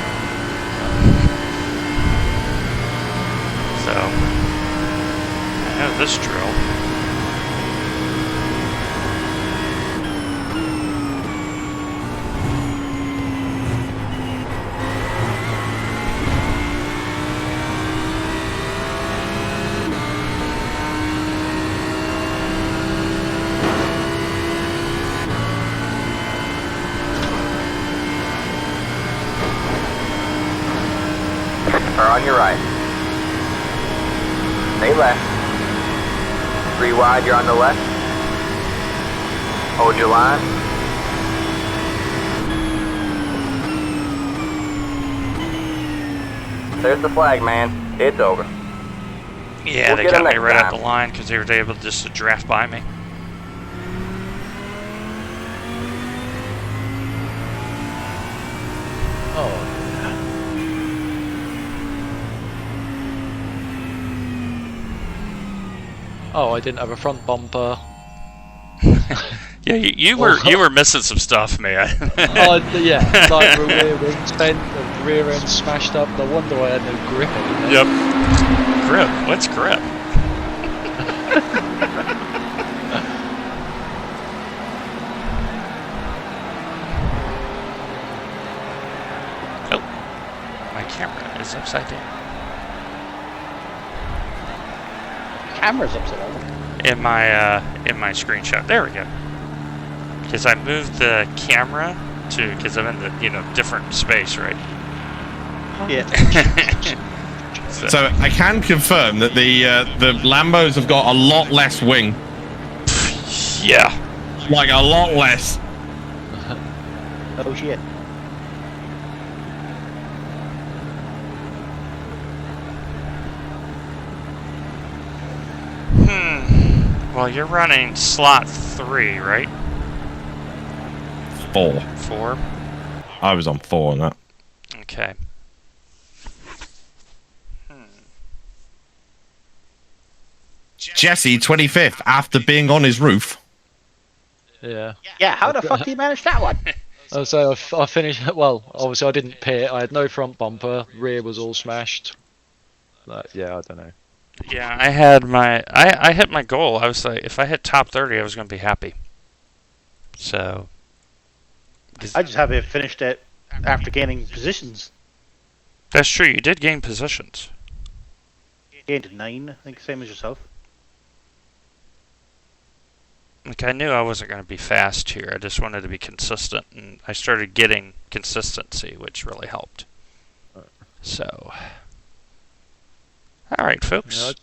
So I know this drill. Or on your right. Stay left. 3 wide, you're on the left. Hold your line. There's the flag, man. It's over. Yeah, We'll they get got him me next right at time. the line because they were able just to draft by me. Oh. Oh, I didn't have a front bumper. Yeah, you were missing some stuff, man. Oh, yeah, like the rear wings bent, the rear end smashed up. No wonder I had no grip anymore. Yep. Grip. What's grip? Oh, my camera is upside down. Camera's upside down. In my screenshot. There we go. Because I moved the camera to, because I'm in the different space, right? Yeah. So I can confirm that the Lambos have got a lot less wing. Yeah. Like a lot less. Oh shit. Well, you're running slot 3, right? 4. 4? I was on 4 on that. Okay. Jesse, 25th, after being on his roof. Yeah. Yeah, how the fuck do you manage that one? So I finished. Well, obviously I didn't pit. I had no front bumper. Rear was all smashed. Yeah, I don't know. Yeah, I had I hit my goal. I was like, if I hit top 30, I was going to be happy. So. I just have it finished it after gaining positions. That's true. You did gain positions. Gained 9, I think, same as yourself. Like, I knew I wasn't going to be fast here. I just wanted to be consistent, and I started getting consistency, which really helped. So, all right, folks. Yeah,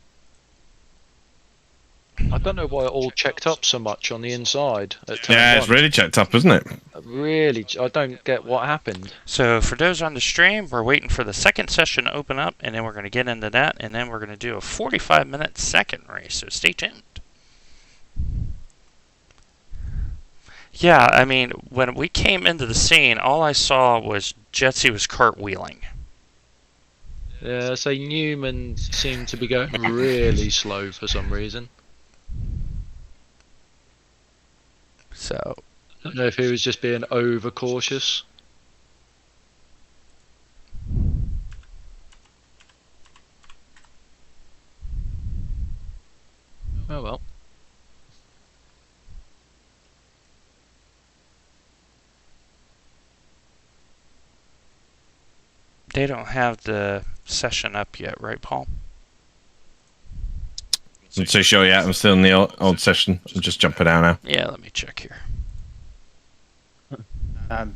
I don't know why it all checked up so much on the inside at turn Yeah, it's 1. really checked up, isn't it? Really, I don't get what happened. So, for those on the stream, we're waiting for the second session to open up, and then we're going to get into that, and then we're going to do a 45-minute second race. So, stay tuned. Yeah, I mean, when we came into the scene, all I saw was Jetsy was cartwheeling. Yeah, so Newman seemed to be going really slow for some reason. So, I don't know if he was just being overcautious. Oh well. They don't have the session up yet, right, Paul? I'm not so sure yet. I'm still in the old session. I'm just jumping out now. Yeah, let me check here. Not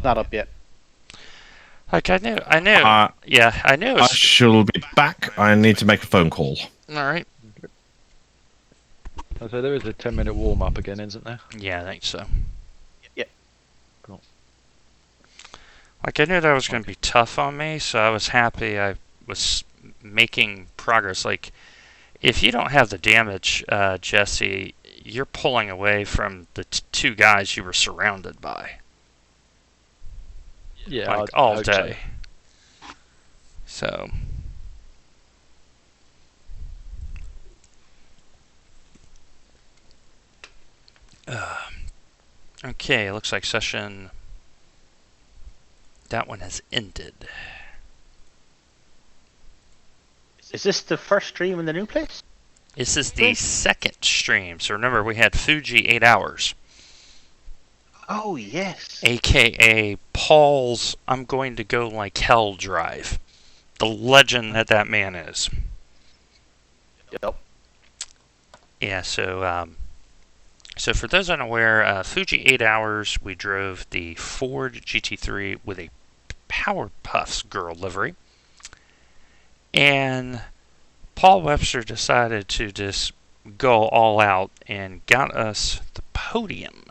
up yet. Like I knew. Yeah, I knew. I shall be back. I need to make a phone call. All right. So there is a 10-minute warm-up again, isn't there? Yeah, I think so. Yeah. Cool. Like I knew that was going to be tough on me, so I was happy I was making progress. Like, if you don't have the damage, Jesse, you're pulling away from the two guys you were surrounded by. Yeah, Like, I all hope day. So. Okay, looks like session. That one has ended. Is this the first stream in the new place? This is the second stream. So remember, we had Fuji 8 hours. Oh, yes. AKA Paul's I'm going to go like hell drive. The legend that man is. Yep. Yeah, so for those unaware, Fuji 8 hours, we drove the Ford GT3 with a Power Puffs girl livery. And Paul Webster decided to just go all out and got us the podium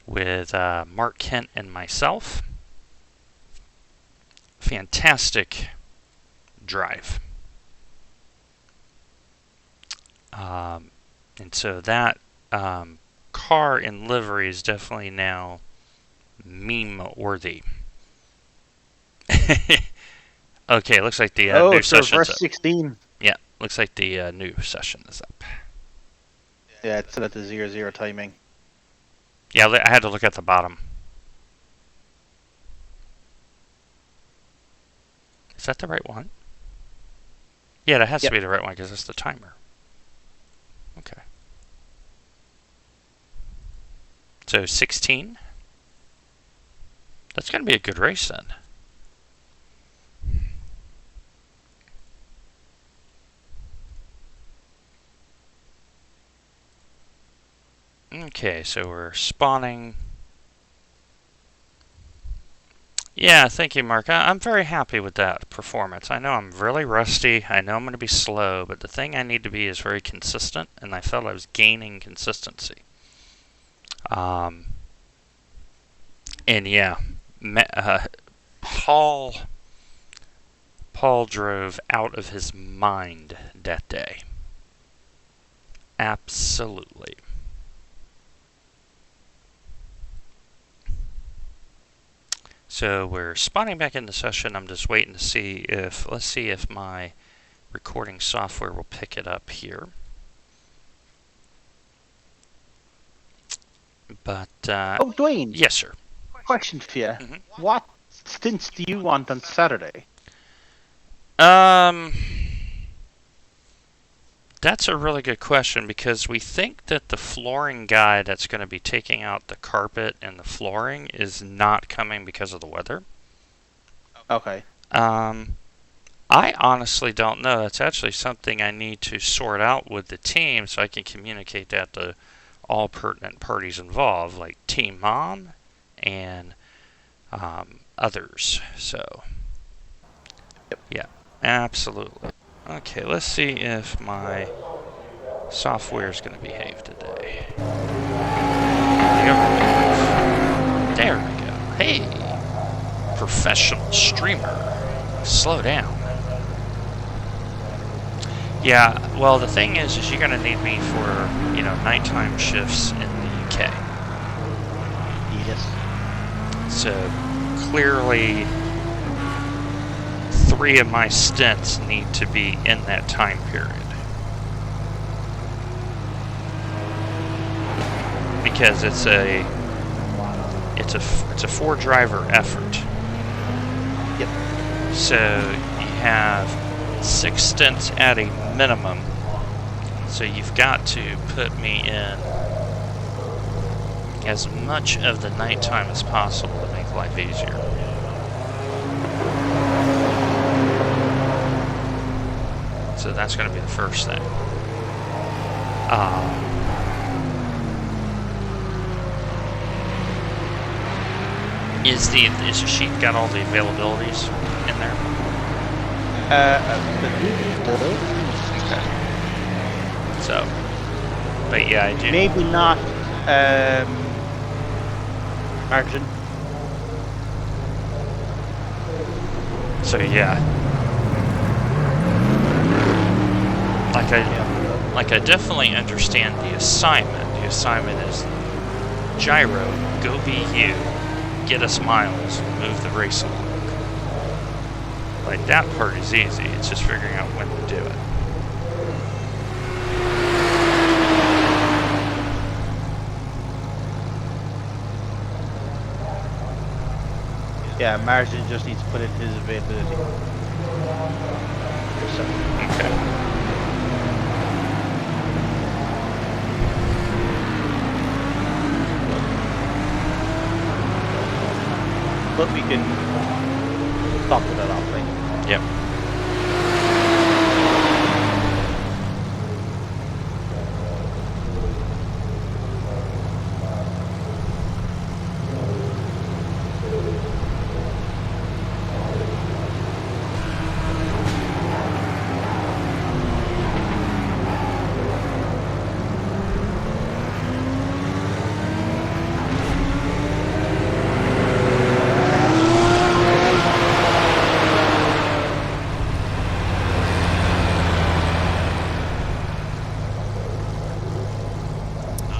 with Mark Kent and myself. Fantastic drive. And so that car and livery is definitely now meme-worthy. Okay, looks like the new session's verse up. 16. Yeah, looks like the new session is up. Yeah, it's set at the 0-0 timing. Yeah, I had to look at the bottom. Is that the right one? Yeah, that has to be the right one because it's the timer. Okay. So 16. That's going to be a good race then. Okay, so we're spawning. Yeah, thank you, Mark. I'm very happy with that performance. I know I'm really rusty. I know I'm going to be slow, but the thing I need to be is very consistent, and I felt I was gaining consistency. And yeah, Paul drove out of his mind that day. Absolutely. So we're spawning back into session. I'm just waiting to see if, let's see if my recording software will pick it up here. But, Oh, Dwayne. yes, sir. Question for you. Mm-hmm. What stints do you want on Saturday? That's a really good question because we think that the flooring guy that's going to be taking out the carpet and the flooring is not coming because of the weather. Okay. I honestly don't know. That's actually something I need to sort out with the team so I can communicate that to all pertinent parties involved, like Team Mom and others. So, yeah, absolutely. Okay, let's see if my software is going to behave today. There we go. Hey, professional streamer, slow down. Yeah, well, the thing is you're going to need me for, nighttime shifts in the UK. Yes. So, clearly, 3 of my stints need to be in that time period. Because it's a 4-driver effort. Yep. So you have 6 stints at a minimum. So you've got to put me in as much of the nighttime as possible to make make life easier. So that's going to be the first thing. Is the sheet got all the availabilities in there? Okay. So, but yeah, I do. Maybe not margin. So yeah. Like I definitely understand the assignment. The assignment is gyro, go be you, get us miles, move the race along. Like that part is easy. It's just figuring out when to do it. Yeah, margin just needs to put in his availability. Okay. But we can stop with that offline. Yep.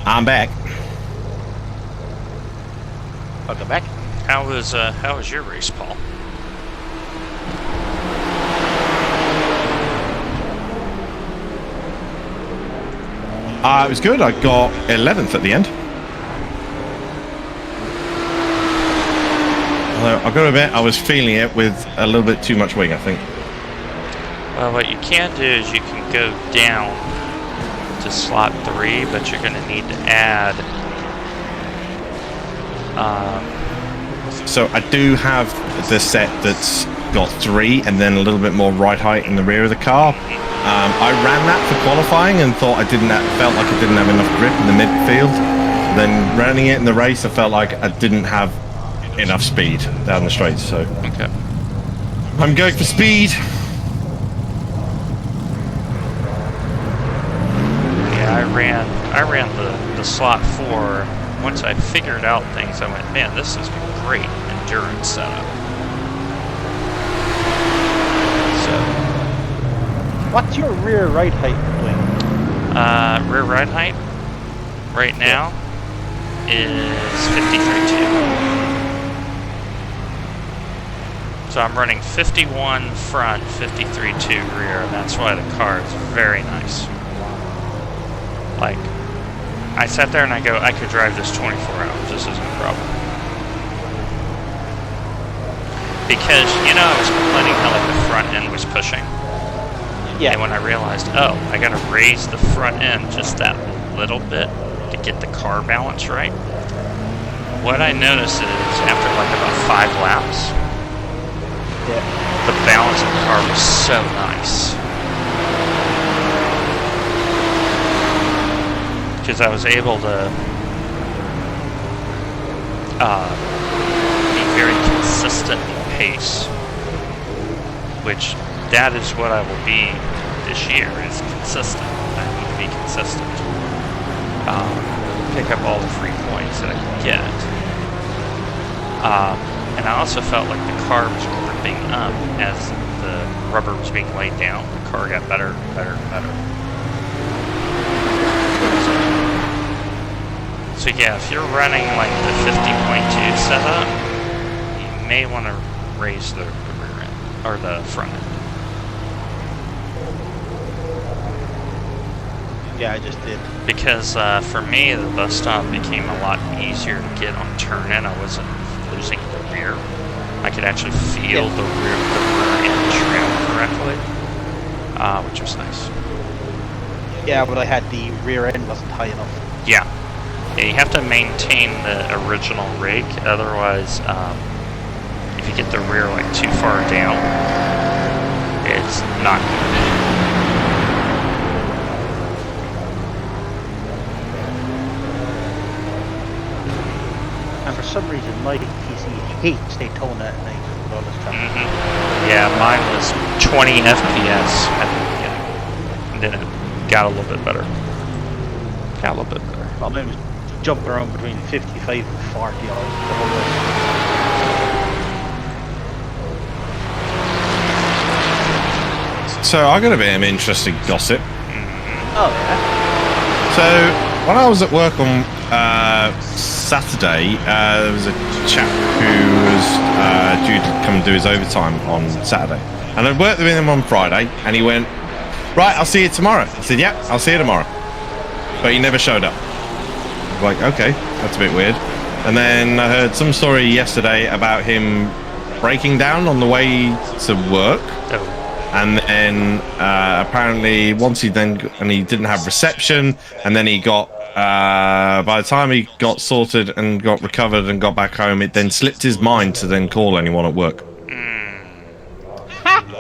I'm back. Welcome back. How was your race, Paul? It was good. I got 11th at the end. Although I've got to admit, I was feeling it with a little bit too much wing, I think. Well, what you can do is you can go down to slot 3, but you're going to need to add. So I do have the set that's got 3 and then a little bit more ride height in the rear of the car. I ran that for qualifying and thought felt like I didn't have enough grip in the midfield. Then running it in the race, I felt like I didn't have enough speed down the straight. So Okay. I'm going for speed. Yeah, I ran the slot 4. Once I figured out things, I went, man, this is a great endurance setup. So, What's your rear right height doing? rear ride height right now is 53.2. So I'm running 51 front, 53.2 rear, and that's why the car is very nice. Like, I sat there and I go, I could drive this 24 hours. This isn't a problem. Because, you know, I was complaining how like the front end was pushing. Yeah. And when I realized, oh, I gotta raise the front end just that little bit to get the car balance right. What I noticed is after like about 5 laps, the balance of the car was so nice. Because I was able to be very consistent in pace, which that is what I will be this year, is consistent. I need to be consistent. Pick up all the free points that I can get. And I also felt like the car was gripping up as the rubber was being laid down. The car got better, better, better. So yeah, if you're running like the 50.2 setup, you may want to raise the rear end, or the front end. Yeah, I just did. Because for me, the bus stop became a lot easier to get on turn in. I wasn't losing the rear. I could actually feel the rear end trim correctly, which was nice. Yeah, but I had the rear end wasn't high enough. Yeah. Yeah, you have to maintain the original rig, otherwise, if you get the rear like too far down, it's not good. And for some reason, my PC hates Daytona at night with all this traffic. Yeah, mine was 20 FPS at the beginning, and then it got a little bit better. Well, mine was jumping around between 55 and 40 hours the whole way. So I got a bit of interesting gossip. Oh, yeah? So when I was at work on Saturday, there was a chap who was due to come and do his overtime on Saturday. And I'd worked with him on Friday, and he went, right, I'll see you tomorrow. I said, yeah, I'll see you tomorrow. But he never showed up. Like, okay, that's a bit weird. And then I heard some story yesterday about him breaking down on the way to work. Oh. And then apparently once he didn't have reception, and then he got by the time he got sorted and got recovered and got back home, it then slipped his mind to then call anyone at work.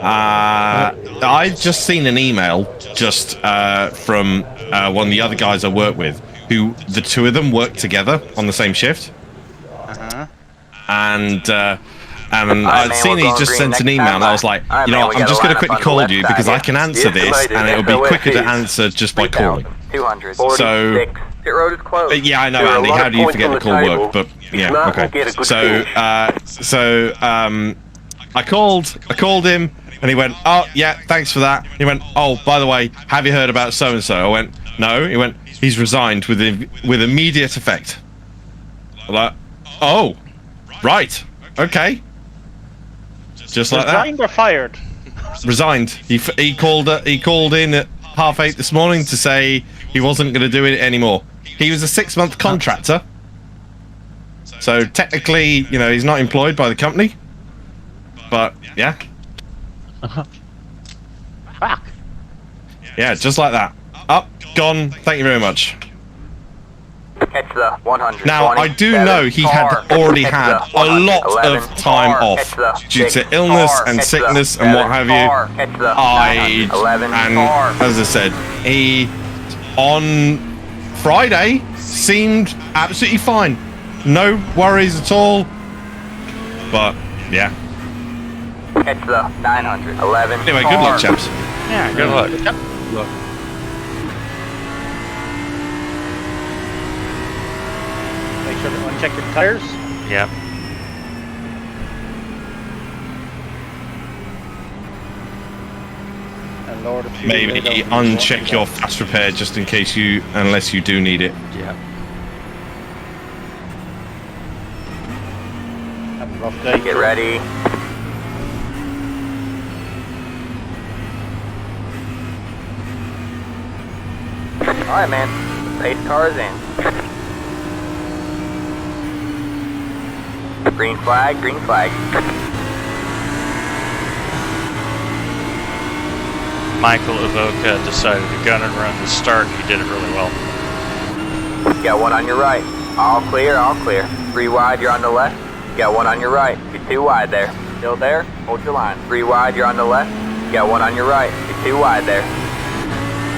I just seen an email just from one of the other guys I work with, who the two of them work together on the same shift. And I'd seen he just sent an email, and I was like, you know what, I'm just going to quickly call you because I can answer this, and it'll be quicker to answer just by calling. 200. So, Pit road is closed. yeah, I know, Andy. How do you forget to call work? But yeah, okay. So, I called him, and he went, oh yeah, thanks for that. He went, oh, by the way, have you heard about so and so? I went, no. He went, he's resigned with immediate effect. I'm like, oh, right, okay. Just like that. Resigned or fired? Resigned. He called in at 8:30 this morning to say he wasn't going to do it anymore. He was a 6-month contractor, so technically, you know, he's not employed by the company. But yeah. Fuck. Yeah, just like that. Up, gone. Thank you very much. Catch the 100. Now, I do know he had already had a lot of time off due to illness and sickness and what have you. And as I said, he on Friday seemed absolutely fine. No worries at all. But yeah. Catch the 911. Anyway, good luck, chaps. Yeah, good luck. Make sure to uncheck your tires. Yep. And lower the fuel. Maybe uncheck your fast repair just in case unless you do need it. Yep. Have a rough day. Get ready. Alright, man. Pace cars in. Green flag, green flag. Michael Avoca decided to gun and run the start. He did it really well. Got one on your right. All clear, all clear. 3 wide, you're on the left. Got one on your right. You're 2 wide there. Still there? Hold your line. 3 wide, you're on the left. Got one on your right. You're 2 wide there.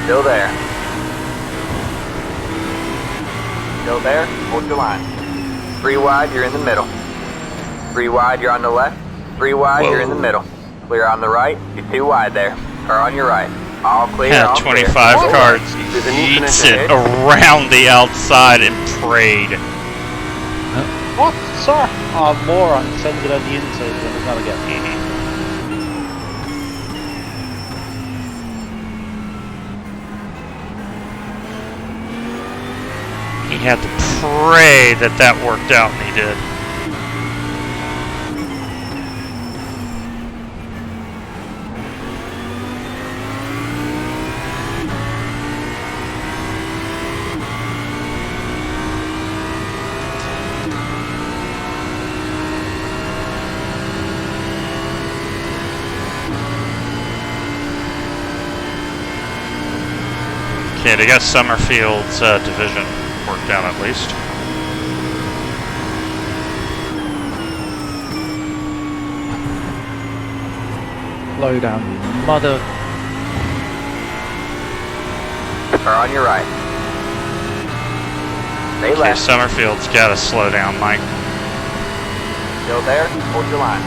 Still there. Still there? Hold your line. 3 wide, you're in the middle. 3 wide, you're on the left. 3 wide, you're in the middle. Clear on the right. You're 2 wide there. Car on your right. All clear. Yeah, all 25 clear. cars There's an incident eats it ahead. around the outside and prayed. What? Sir? Oh, moron. Sends it on the inside when it's not a gap. He had to pray that that worked out, and he did. Okay, they got Summerfield's division worked out at least. Slow down, you mother. Car on your right. Stay Okay, left. Summerfield's got to slow down, Mike. Still there? Hold your line.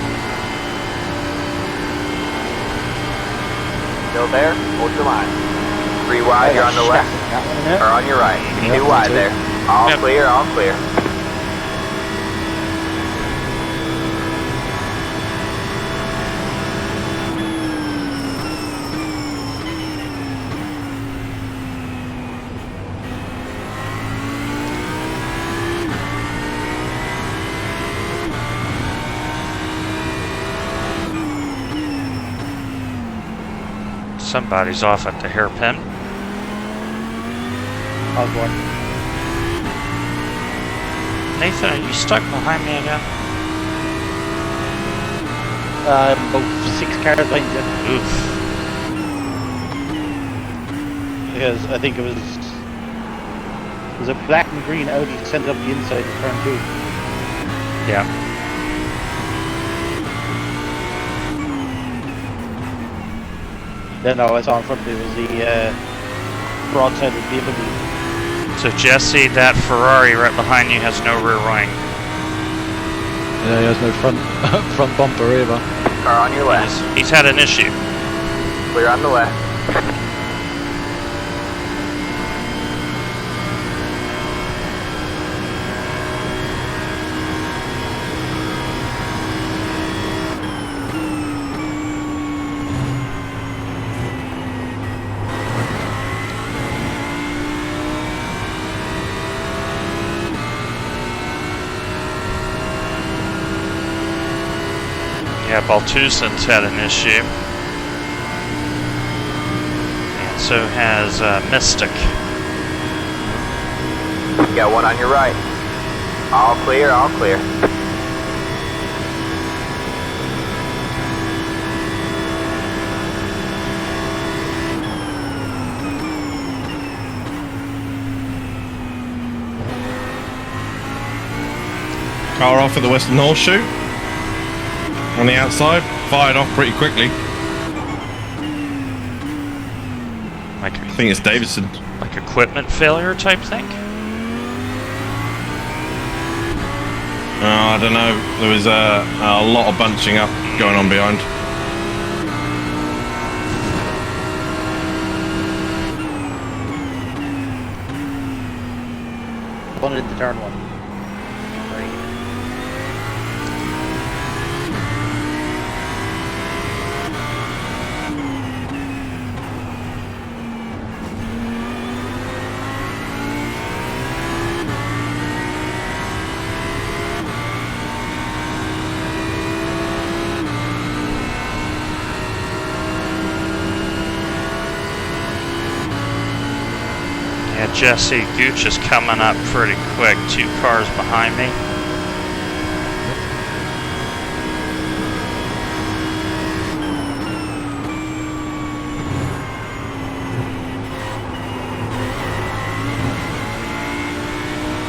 Still there? Hold your line. 3 wide, you're on the left. Or on your right. 2 wide there. All Yep. clear, all clear. Somebody's off at the hairpin. Osborne. Nathan, are you stuck behind me again? About 6 cars behind you. Oof. Because I think it was a black and green Audi sent up the inside of turn 2. Yeah. Then all I saw in front of me was the broadside of the BMW. So Jesse, that Ferrari right behind you has no rear wing. Yeah, he has no front bumper either. Car on your left. He's had an issue. Clear on the left. Yeah, Baltusen's had an issue. And so has Mystic. You got one on your right. All clear, all clear. Car off at the Western Horseshoe. On the outside, fired off pretty quickly. Like I think it's Davidson. like equipment failure type thing? I don't know. There was a lot of bunching up going on behind. One into turn 1. Yeah, Jesse, Gooch is coming up pretty quick. 2 cars behind me.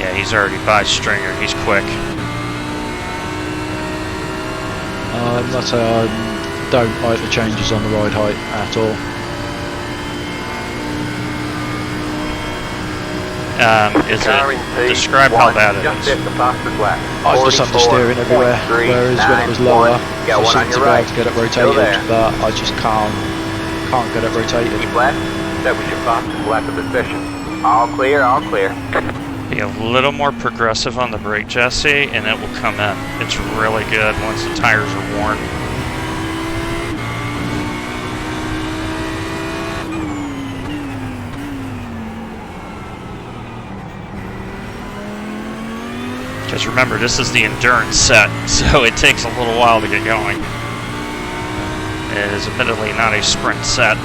Yeah, he's already by Stringer. He's quick. That's I don't like the changes on the ride height at all. Describe how bad it Just is. hit the fastest lap. I just have to steer in everywhere, whereas when it was lower, Got I one on seemed to your be right. able to get it Still there. rotated, but I just can't get it rotated. Keep left. That was your fastest lap of the session. All clear, all clear. Be a little more progressive on the brake, Jesse, and it will come in. It's really good once the tires are worn. Because remember, this is the endurance set, so it takes a little while to get going. It is admittedly not a sprint set.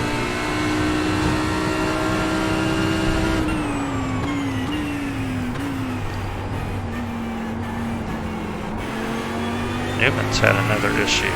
Newman's had another issue.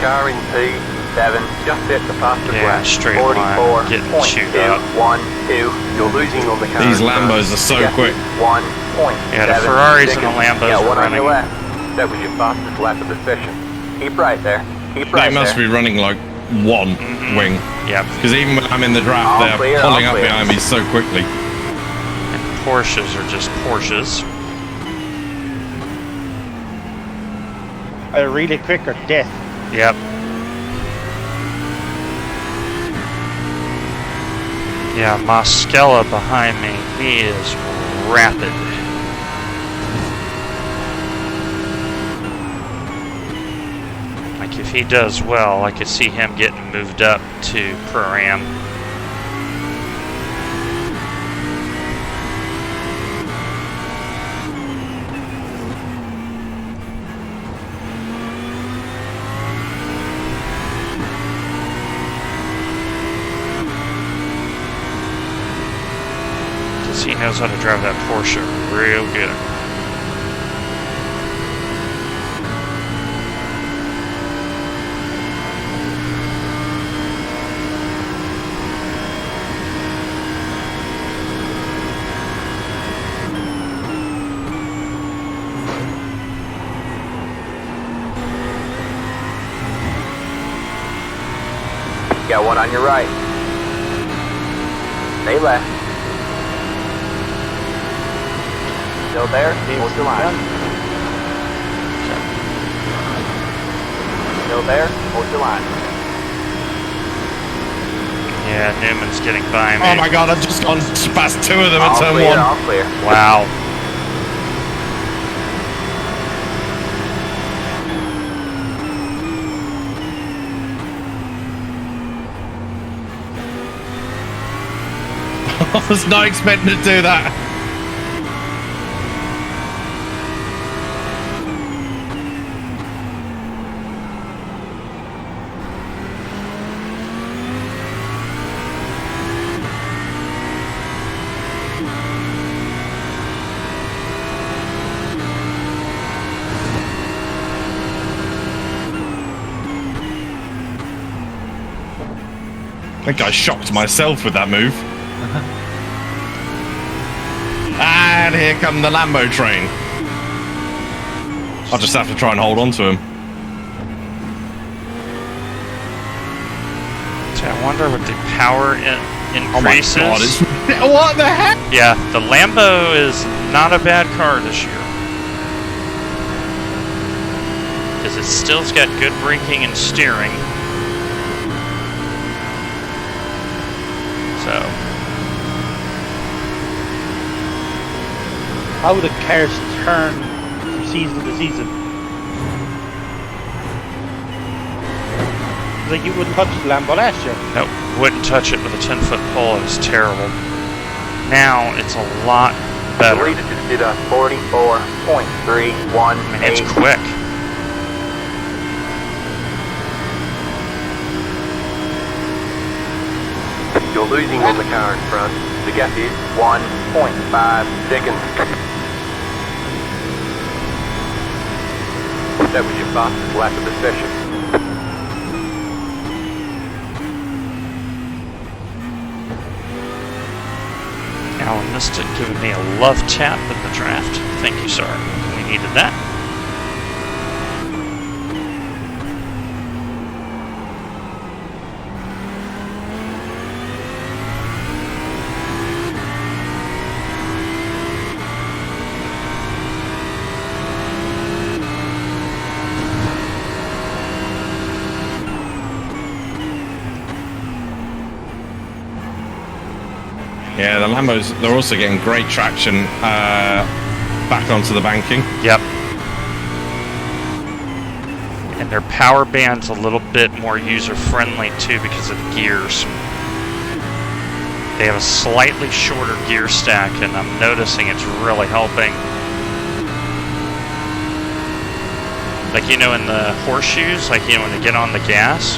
car in P7, just set the fastest Yeah, lap. straight line, getting chewed up. 44.212. You're losing on the car. These in front. Lambos are so quick. 1.7 Yeah, the Ferraris and the seconds. Lambos Yeah, are one on your running. left. That was your fastest lap of the session. Keep right there. Keep They right must there. be running like one wing. Yep. Because even when I'm in the draft, All they're clear, pulling all up clear. behind me so quickly. And Porsches are just Porsches. Either really quick or death. Yep. Yeah, Moscella behind me. He is rapid. Like if he does well, I could see him getting moved up to Pro-Am. Because he knows how to drive that Porsche real good. Got one on your right. Stay left. Still there? Hold your line. Still there? Hold your line. Yeah, Newman's getting by me. Oh my god, I've just gone past two of them at All turn clear, one. all clear. Wow. I was not expecting to do that. I think I shocked myself with that move. And here come the Lambo train. I'll just have to try and hold on to him. So I wonder what the power increases. Oh my god, it's... What the heck? Yeah, the Lambo is not a bad car this year. Because it still's got good braking and steering. So, How the cars turn from season to season. It's like you wouldn't touch the Lambo last year. nope, wouldn't touch it with a 10-foot pole. It was terrible. Now it's a lot The better. leader just did a 44.318. I mean, it's quick. You're losing on the car in front. The gap is 1.5 seconds. That was your fastest lap of the session. Alan Mystic giving me a love tap in the draft. Thank you, sir. We needed that. Yeah, the Lambos, they're also getting great traction back onto the banking. Yep. And their power band's a little bit more user-friendly too because of the gears. They have a slightly shorter gear stack, and I'm noticing it's really helping. Like, you know, in the horseshoes, like, you know, when they get on the gas.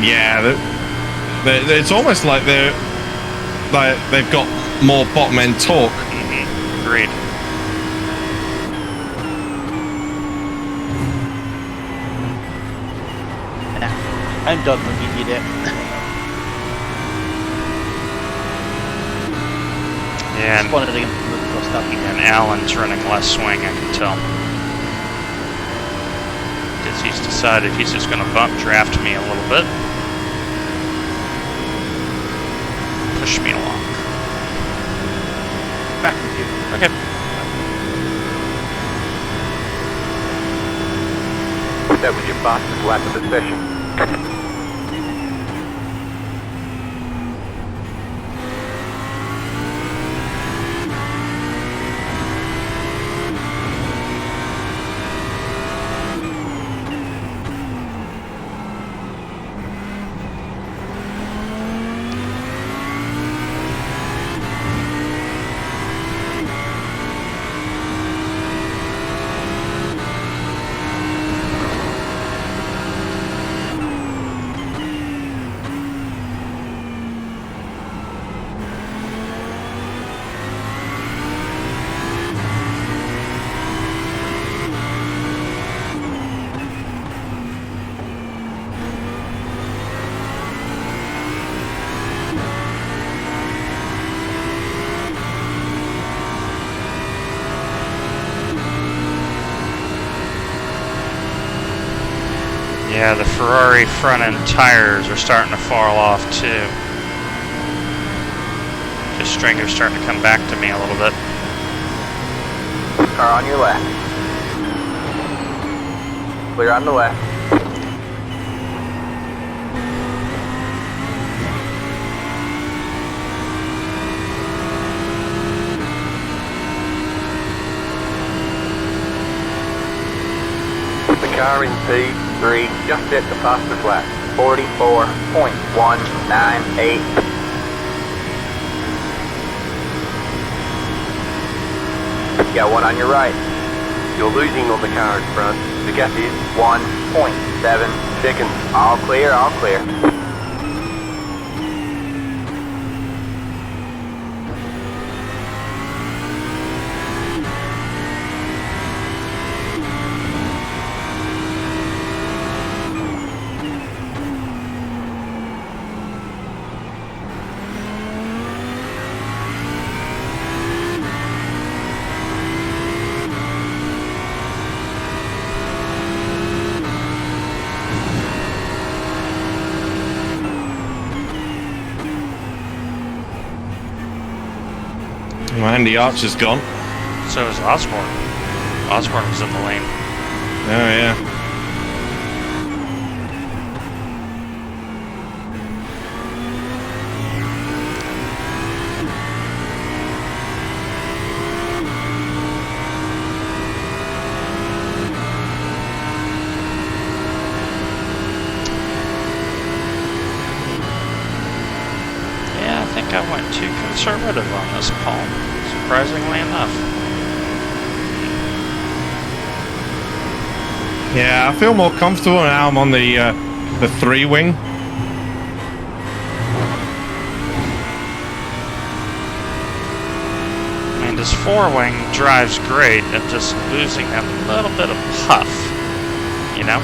Yeah, it's almost like they've got more bottom end torque. Mm-hmm. Agreed. I'm done when you need it. Yeah, Just wanted to get the stuff. and Alan's running less swing, I can tell. Because he's decided he's just going to bump draft me a little bit. Push me along. Back with you. Okay. That was your fastest lap of the session. Yeah, the Ferrari front end tires are starting to fall off too. Just stringer's starting to come back to me a little bit. Car on your left. Clear on the left. The car in P3 just hit the fastest lap. 44.198. Got one on your right. You're losing on the car in front. The gap is 1.7 seconds. All clear, all clear. Andy Archer's gone. So is Osborne. Osborne was in the lane. Oh, yeah. Yeah, I think I went too conservative on this poll, surprisingly enough. Yeah, I feel more comfortable now I'm on the 3 wing. I mean, this 4-wing drives great, and just losing that little bit of puff, you know?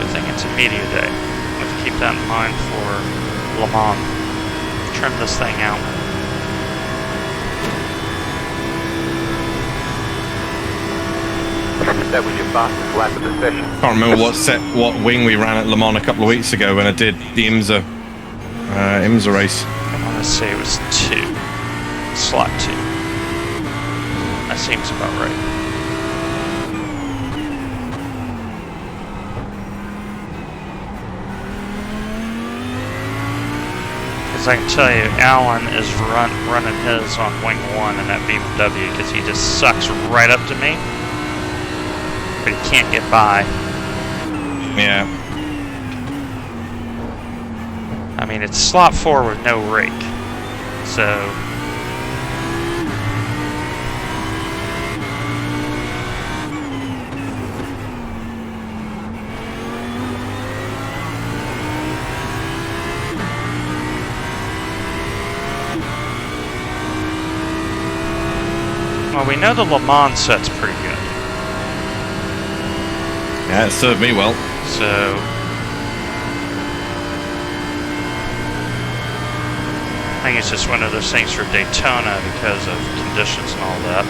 Good thing it's a media day. We have to keep that in mind for Le Mans. Trim this thing out. That was your fastest lap of the session. Can't remember what wing we ran at Le Mans a couple of weeks ago when I did the IMSA race. I want to say it was 2. Slot 2. That seems about right. Because I can tell you, Alan is running his on wing 1 in that BMW because he just sucks right up to me. But he can't get by. Yeah. I mean, it's slot 4 with no rake. So... Well, we know the Le Mans set's pretty good. Yeah, it served me well. So I think it's just one of those things for Daytona because of conditions and all that.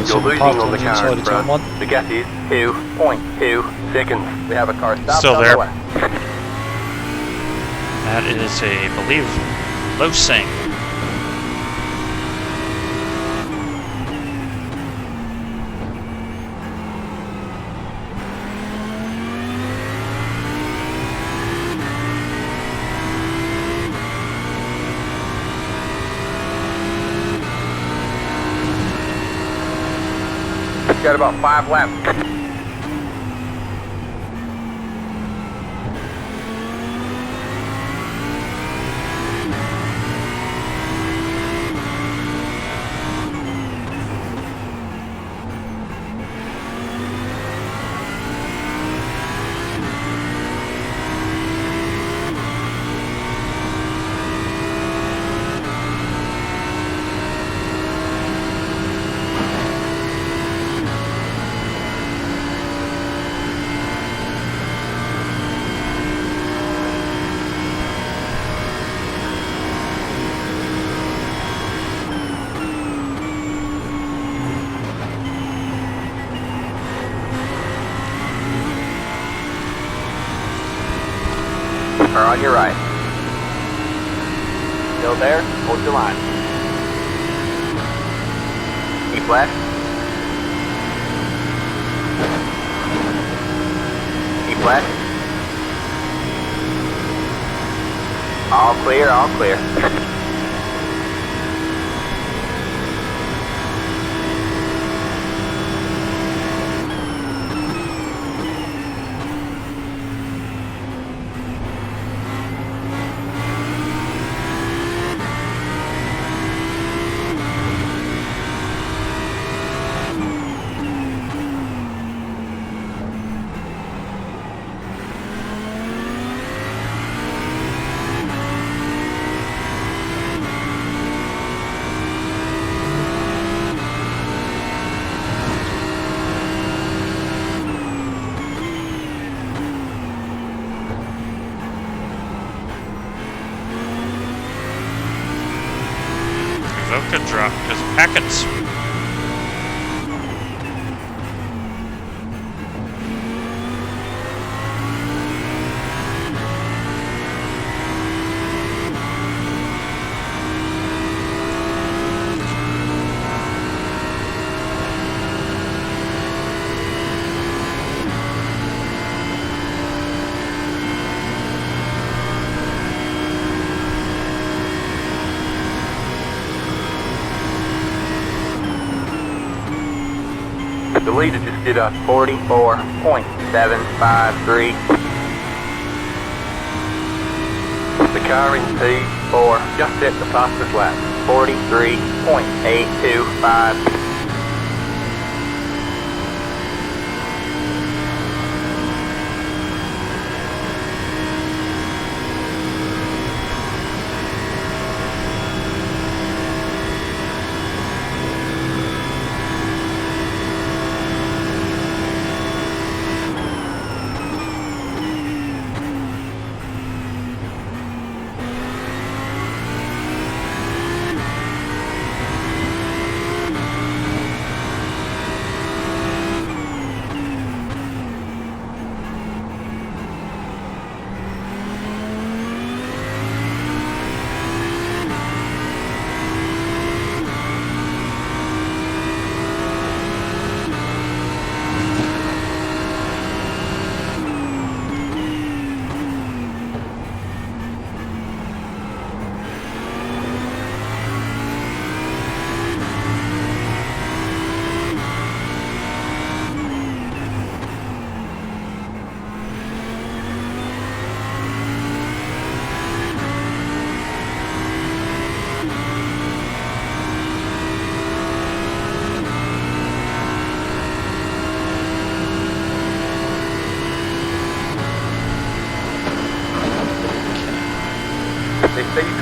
So You're losing parked on the inside car of in turn front. 1. The gap is 2.2 seconds. We have a car stopped Still on there. the left. That is I believe, low sing. Got about 5 laps. Car on your right. Still there? Hold your line. Keep left. Keep left. All clear, all clear. Voca drop because of packets. The leader just did a 44.753. The car in P4 just hit the fastest lap, 43.825.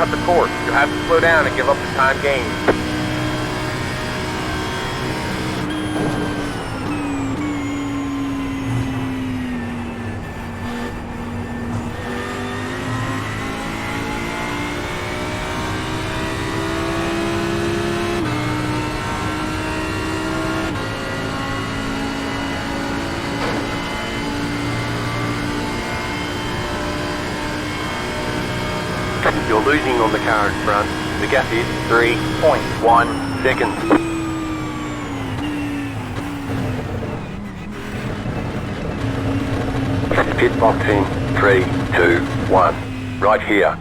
cut the course. You'll have to slow down and give up the time gained. You're losing on the car in front. The gap is 3.1 seconds. Pit box in 3, 2, 1. Right here.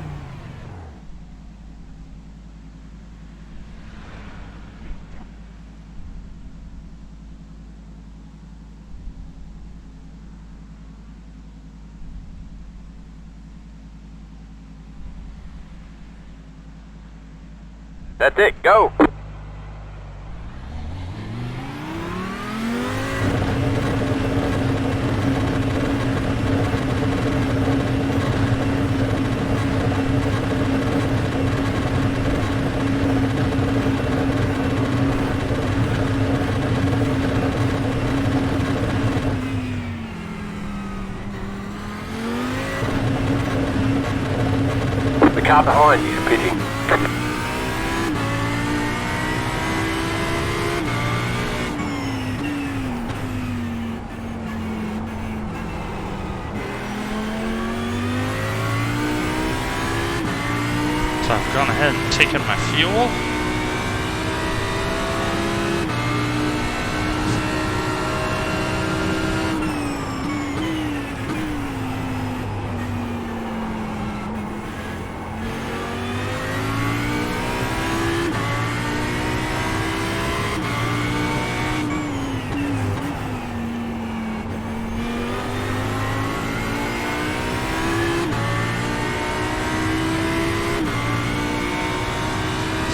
That's it, go! The car behind you is pitting. So I've gone ahead and taken my fuel.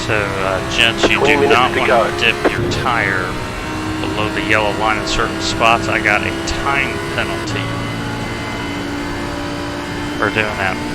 So, gents, you do not want to dip your tire below the yellow line in certain spots. I got a time penalty for doing that.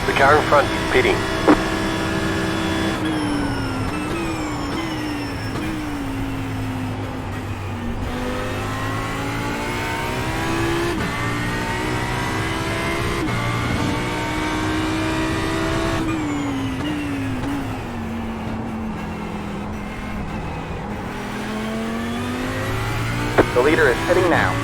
The car in front is pitting. The leader is heading now.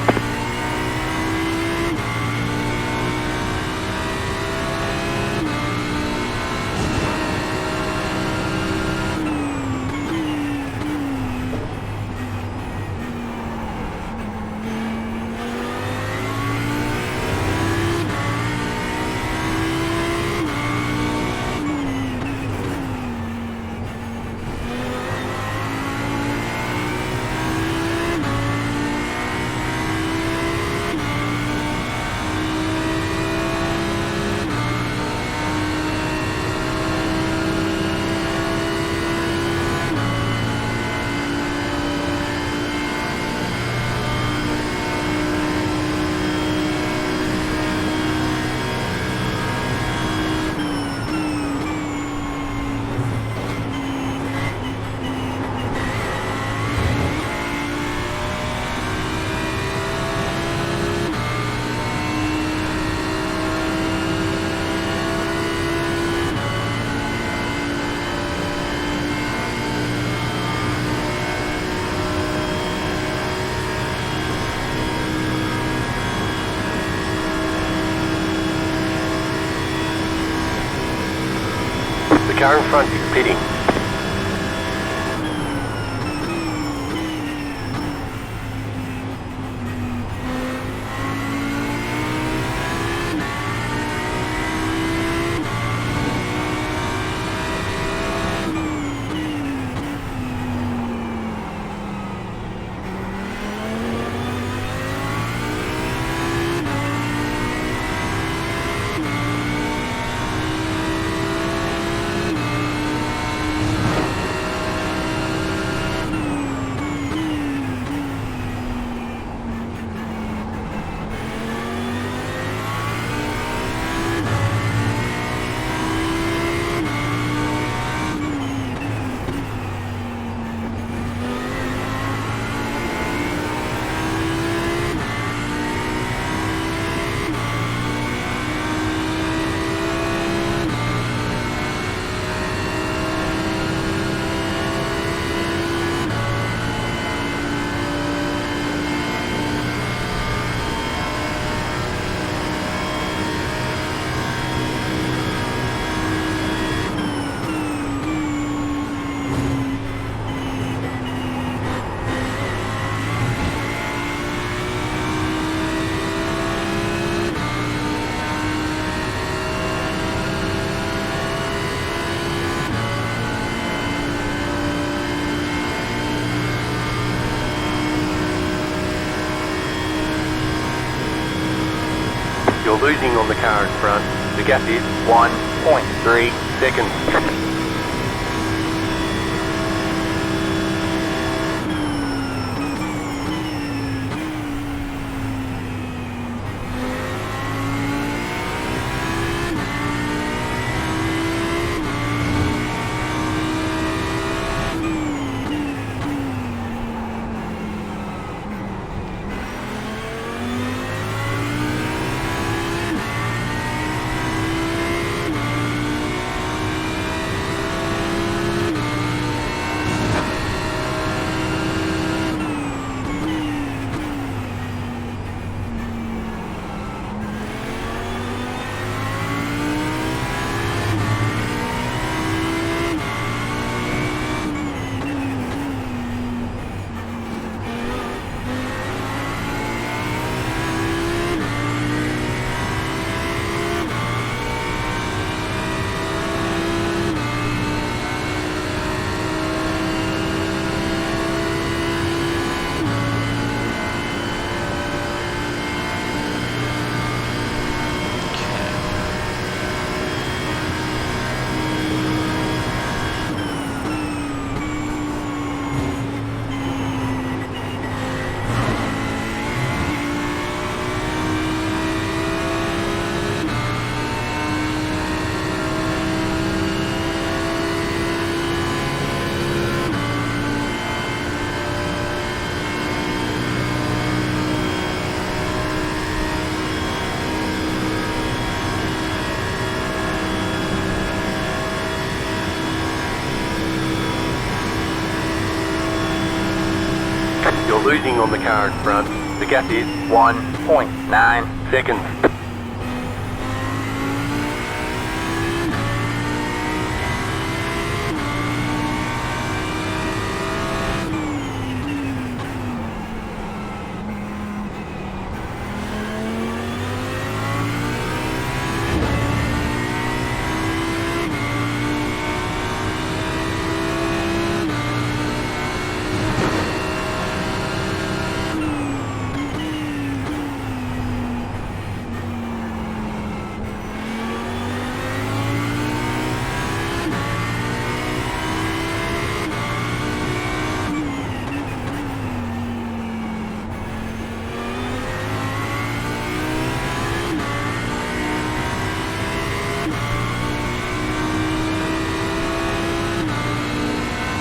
The car in front is pitting. You're losing on the car in front. The gap is 1.3 seconds. You're losing on the car in front. The gap is 1.9 seconds.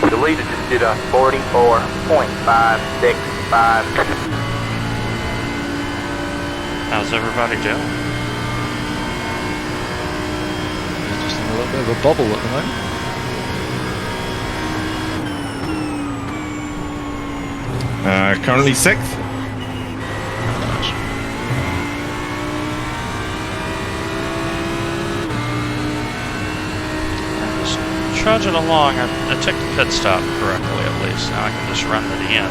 The leader just did a 44.565. How's everybody doing? Just in a little bit of a bubble at the moment. Currently 6th. Trudging along, I took the pit stop correctly at least. Now I can just run to the end.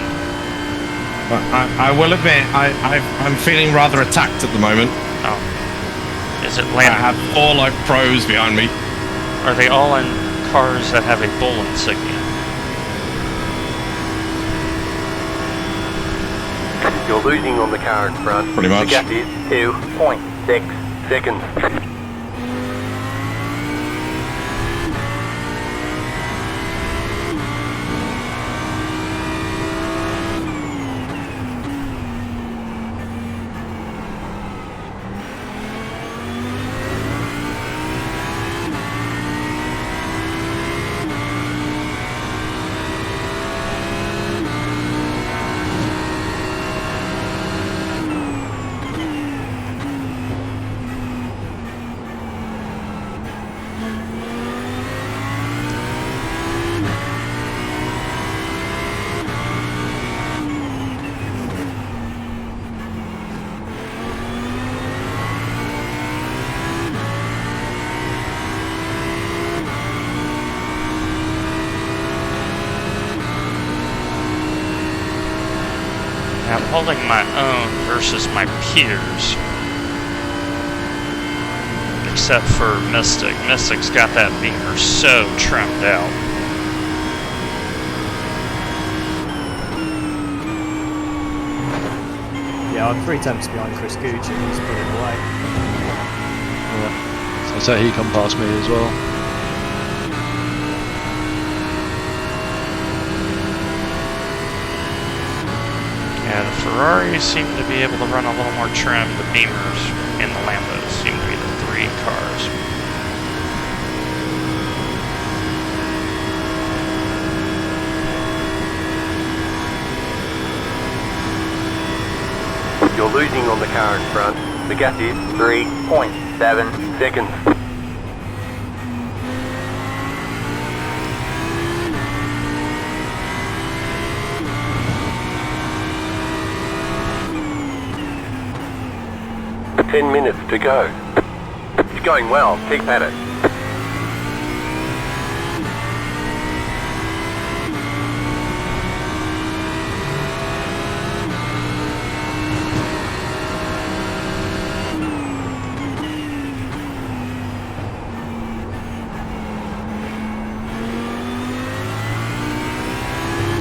But I will admit, I'm feeling rather attacked at the moment. Oh. Is it I landing? have 4 like pros behind me. Are they all in cars that have a bull insignia? You're losing on the car in front. Pretty much. The gap is 2.6 seconds. I'm holding my own versus my peers. Except for Mystic. Mystic's got that beamer so trimmed out. Yeah, Yeah, I'm 3 tenths behind Chris Gooch and he's pulling away. Yeah. So he come past me as well. Yeah, the Ferraris seem to be able to run a little more trim. The Beamers and the Lambos seem to be the 3 cars. You're losing on the car in front. The gap is 3.7 seconds. Ten minutes to go. It's going well. Keep at it.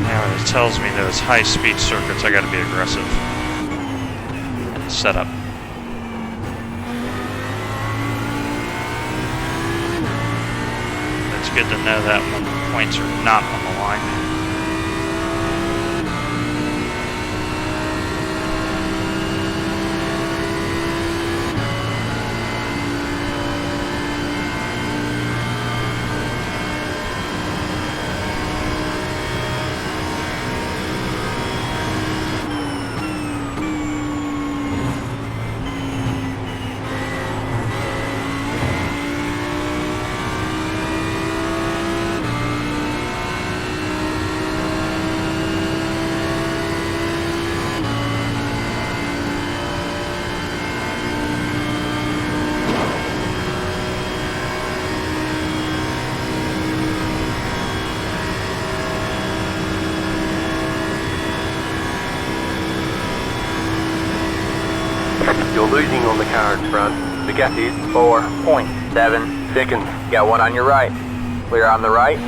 Now it tells me those high-speed circuits, I gotta be aggressive. And set up. It's good to know that when the points are not on the line. You're losing on the car in front. The gap is 4.7 seconds. Got one on your right. Clear on the right.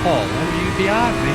Paul, how are you behind me?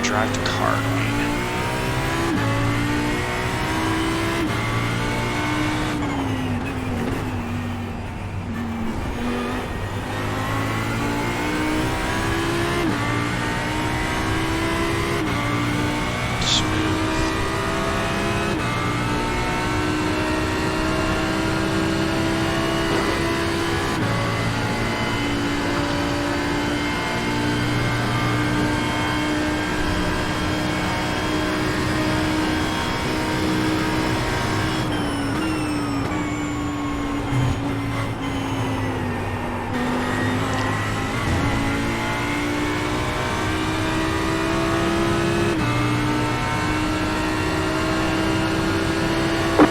Drive the car lane. Smooth.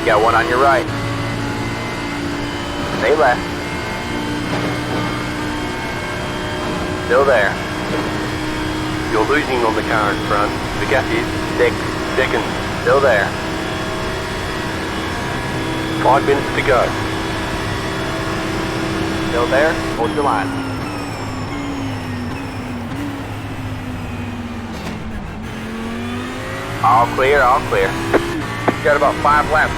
Got one on your right. Stay left. Still there. You're losing on the car in front. The gap is 6 seconds. Still there. 5 minutes to go. Still there. Hold your line. All clear, all clear. Got about 5 laps.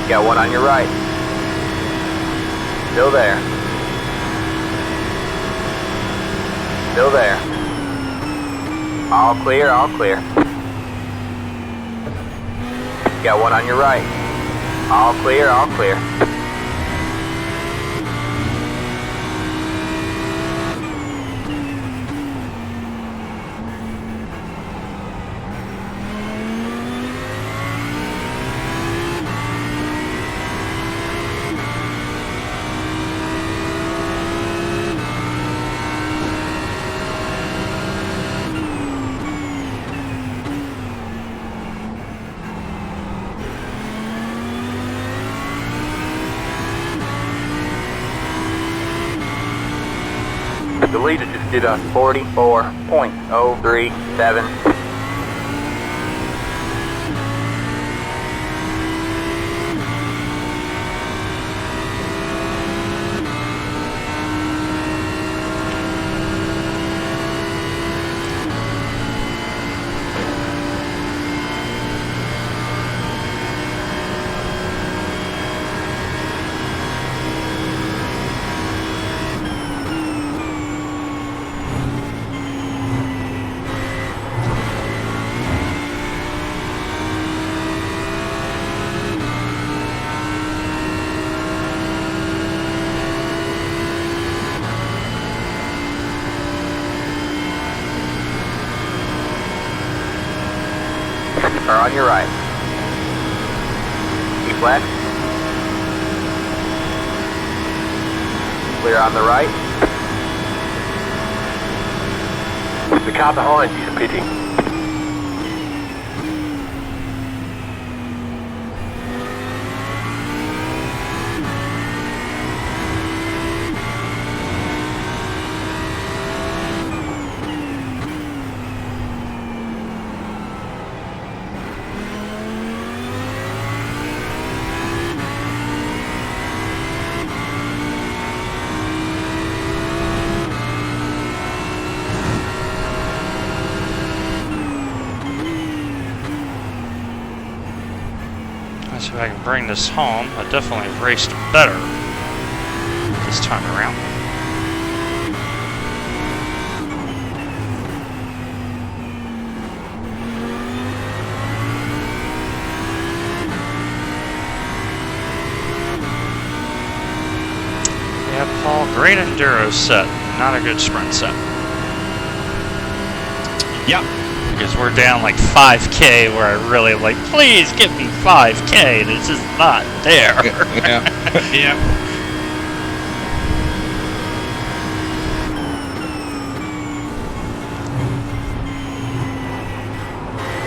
Got one on your right. Still there. Still there. All clear, all clear. Got one on your right. All clear, all clear. The leader just did a 44.037. Car on your right. Keep left. Clear on the right. The car behind you is pitting. Let's see if I can bring this home. I definitely raced better this time around. Yeah, Paul, great enduro set, not a good sprint set. Yep. because we're down like 5K where I really like, please give me 5K, and it's just not there. Yeah. Yeah.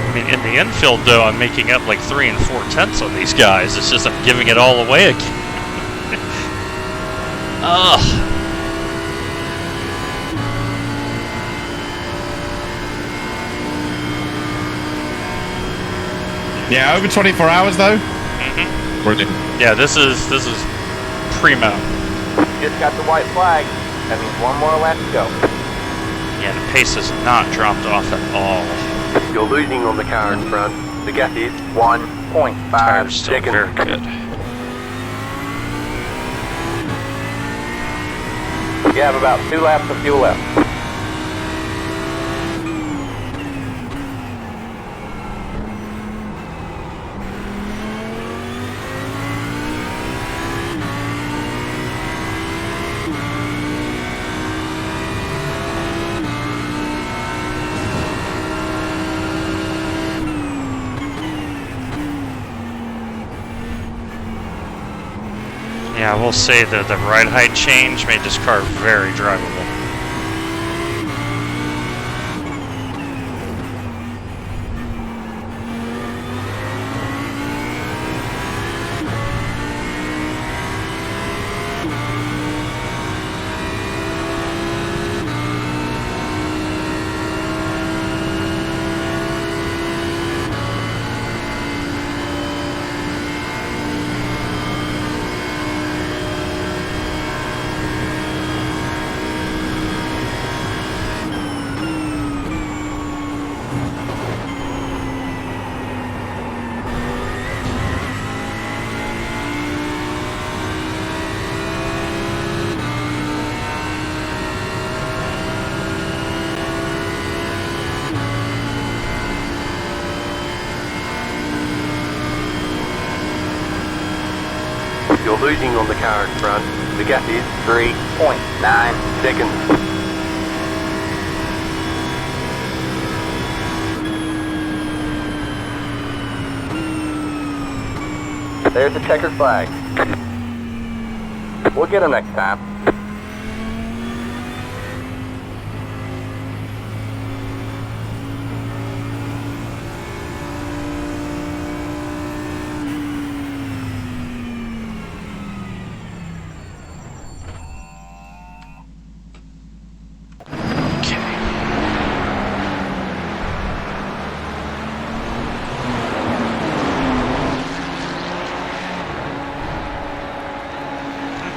I mean, in the infield, though, I'm making up like 3 4/10 on these guys. It's just I'm giving it all away again. Ugh. Yeah, over 24 hours though. Mm-hmm. Brilliant. Yeah, this is primo. Just got the white flag. That means one more lap to go. Yeah, the pace has not dropped off at all. You're losing on the car in front. The gap is 1.5 Tire's still seconds. very good. You have about 2 laps of fuel left. Yeah, I will say that the ride height change made this car very drivable. You're losing on the car in front. The gap is 3.9 seconds. There's the checkered flag. We'll get them next time.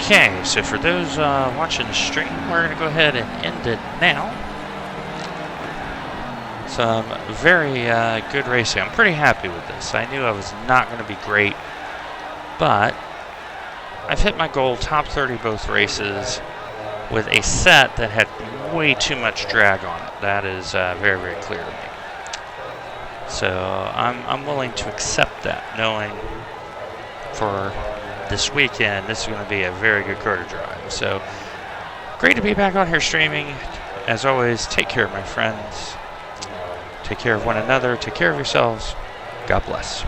Okay, so for those watching the stream, we're going to go ahead and end it now. Some very good racing. I'm pretty happy with this. I knew I was not going to be great, but I've hit my goal, top 30 both races, with a set that had way too much drag on it. That is very, very clear to me. So I'm willing to accept that, knowing for this weekend, this is going to be a very good car to drive. So, great to be back on here streaming. As always, take care, my friends. Take care of one another. Take care of yourselves. God bless.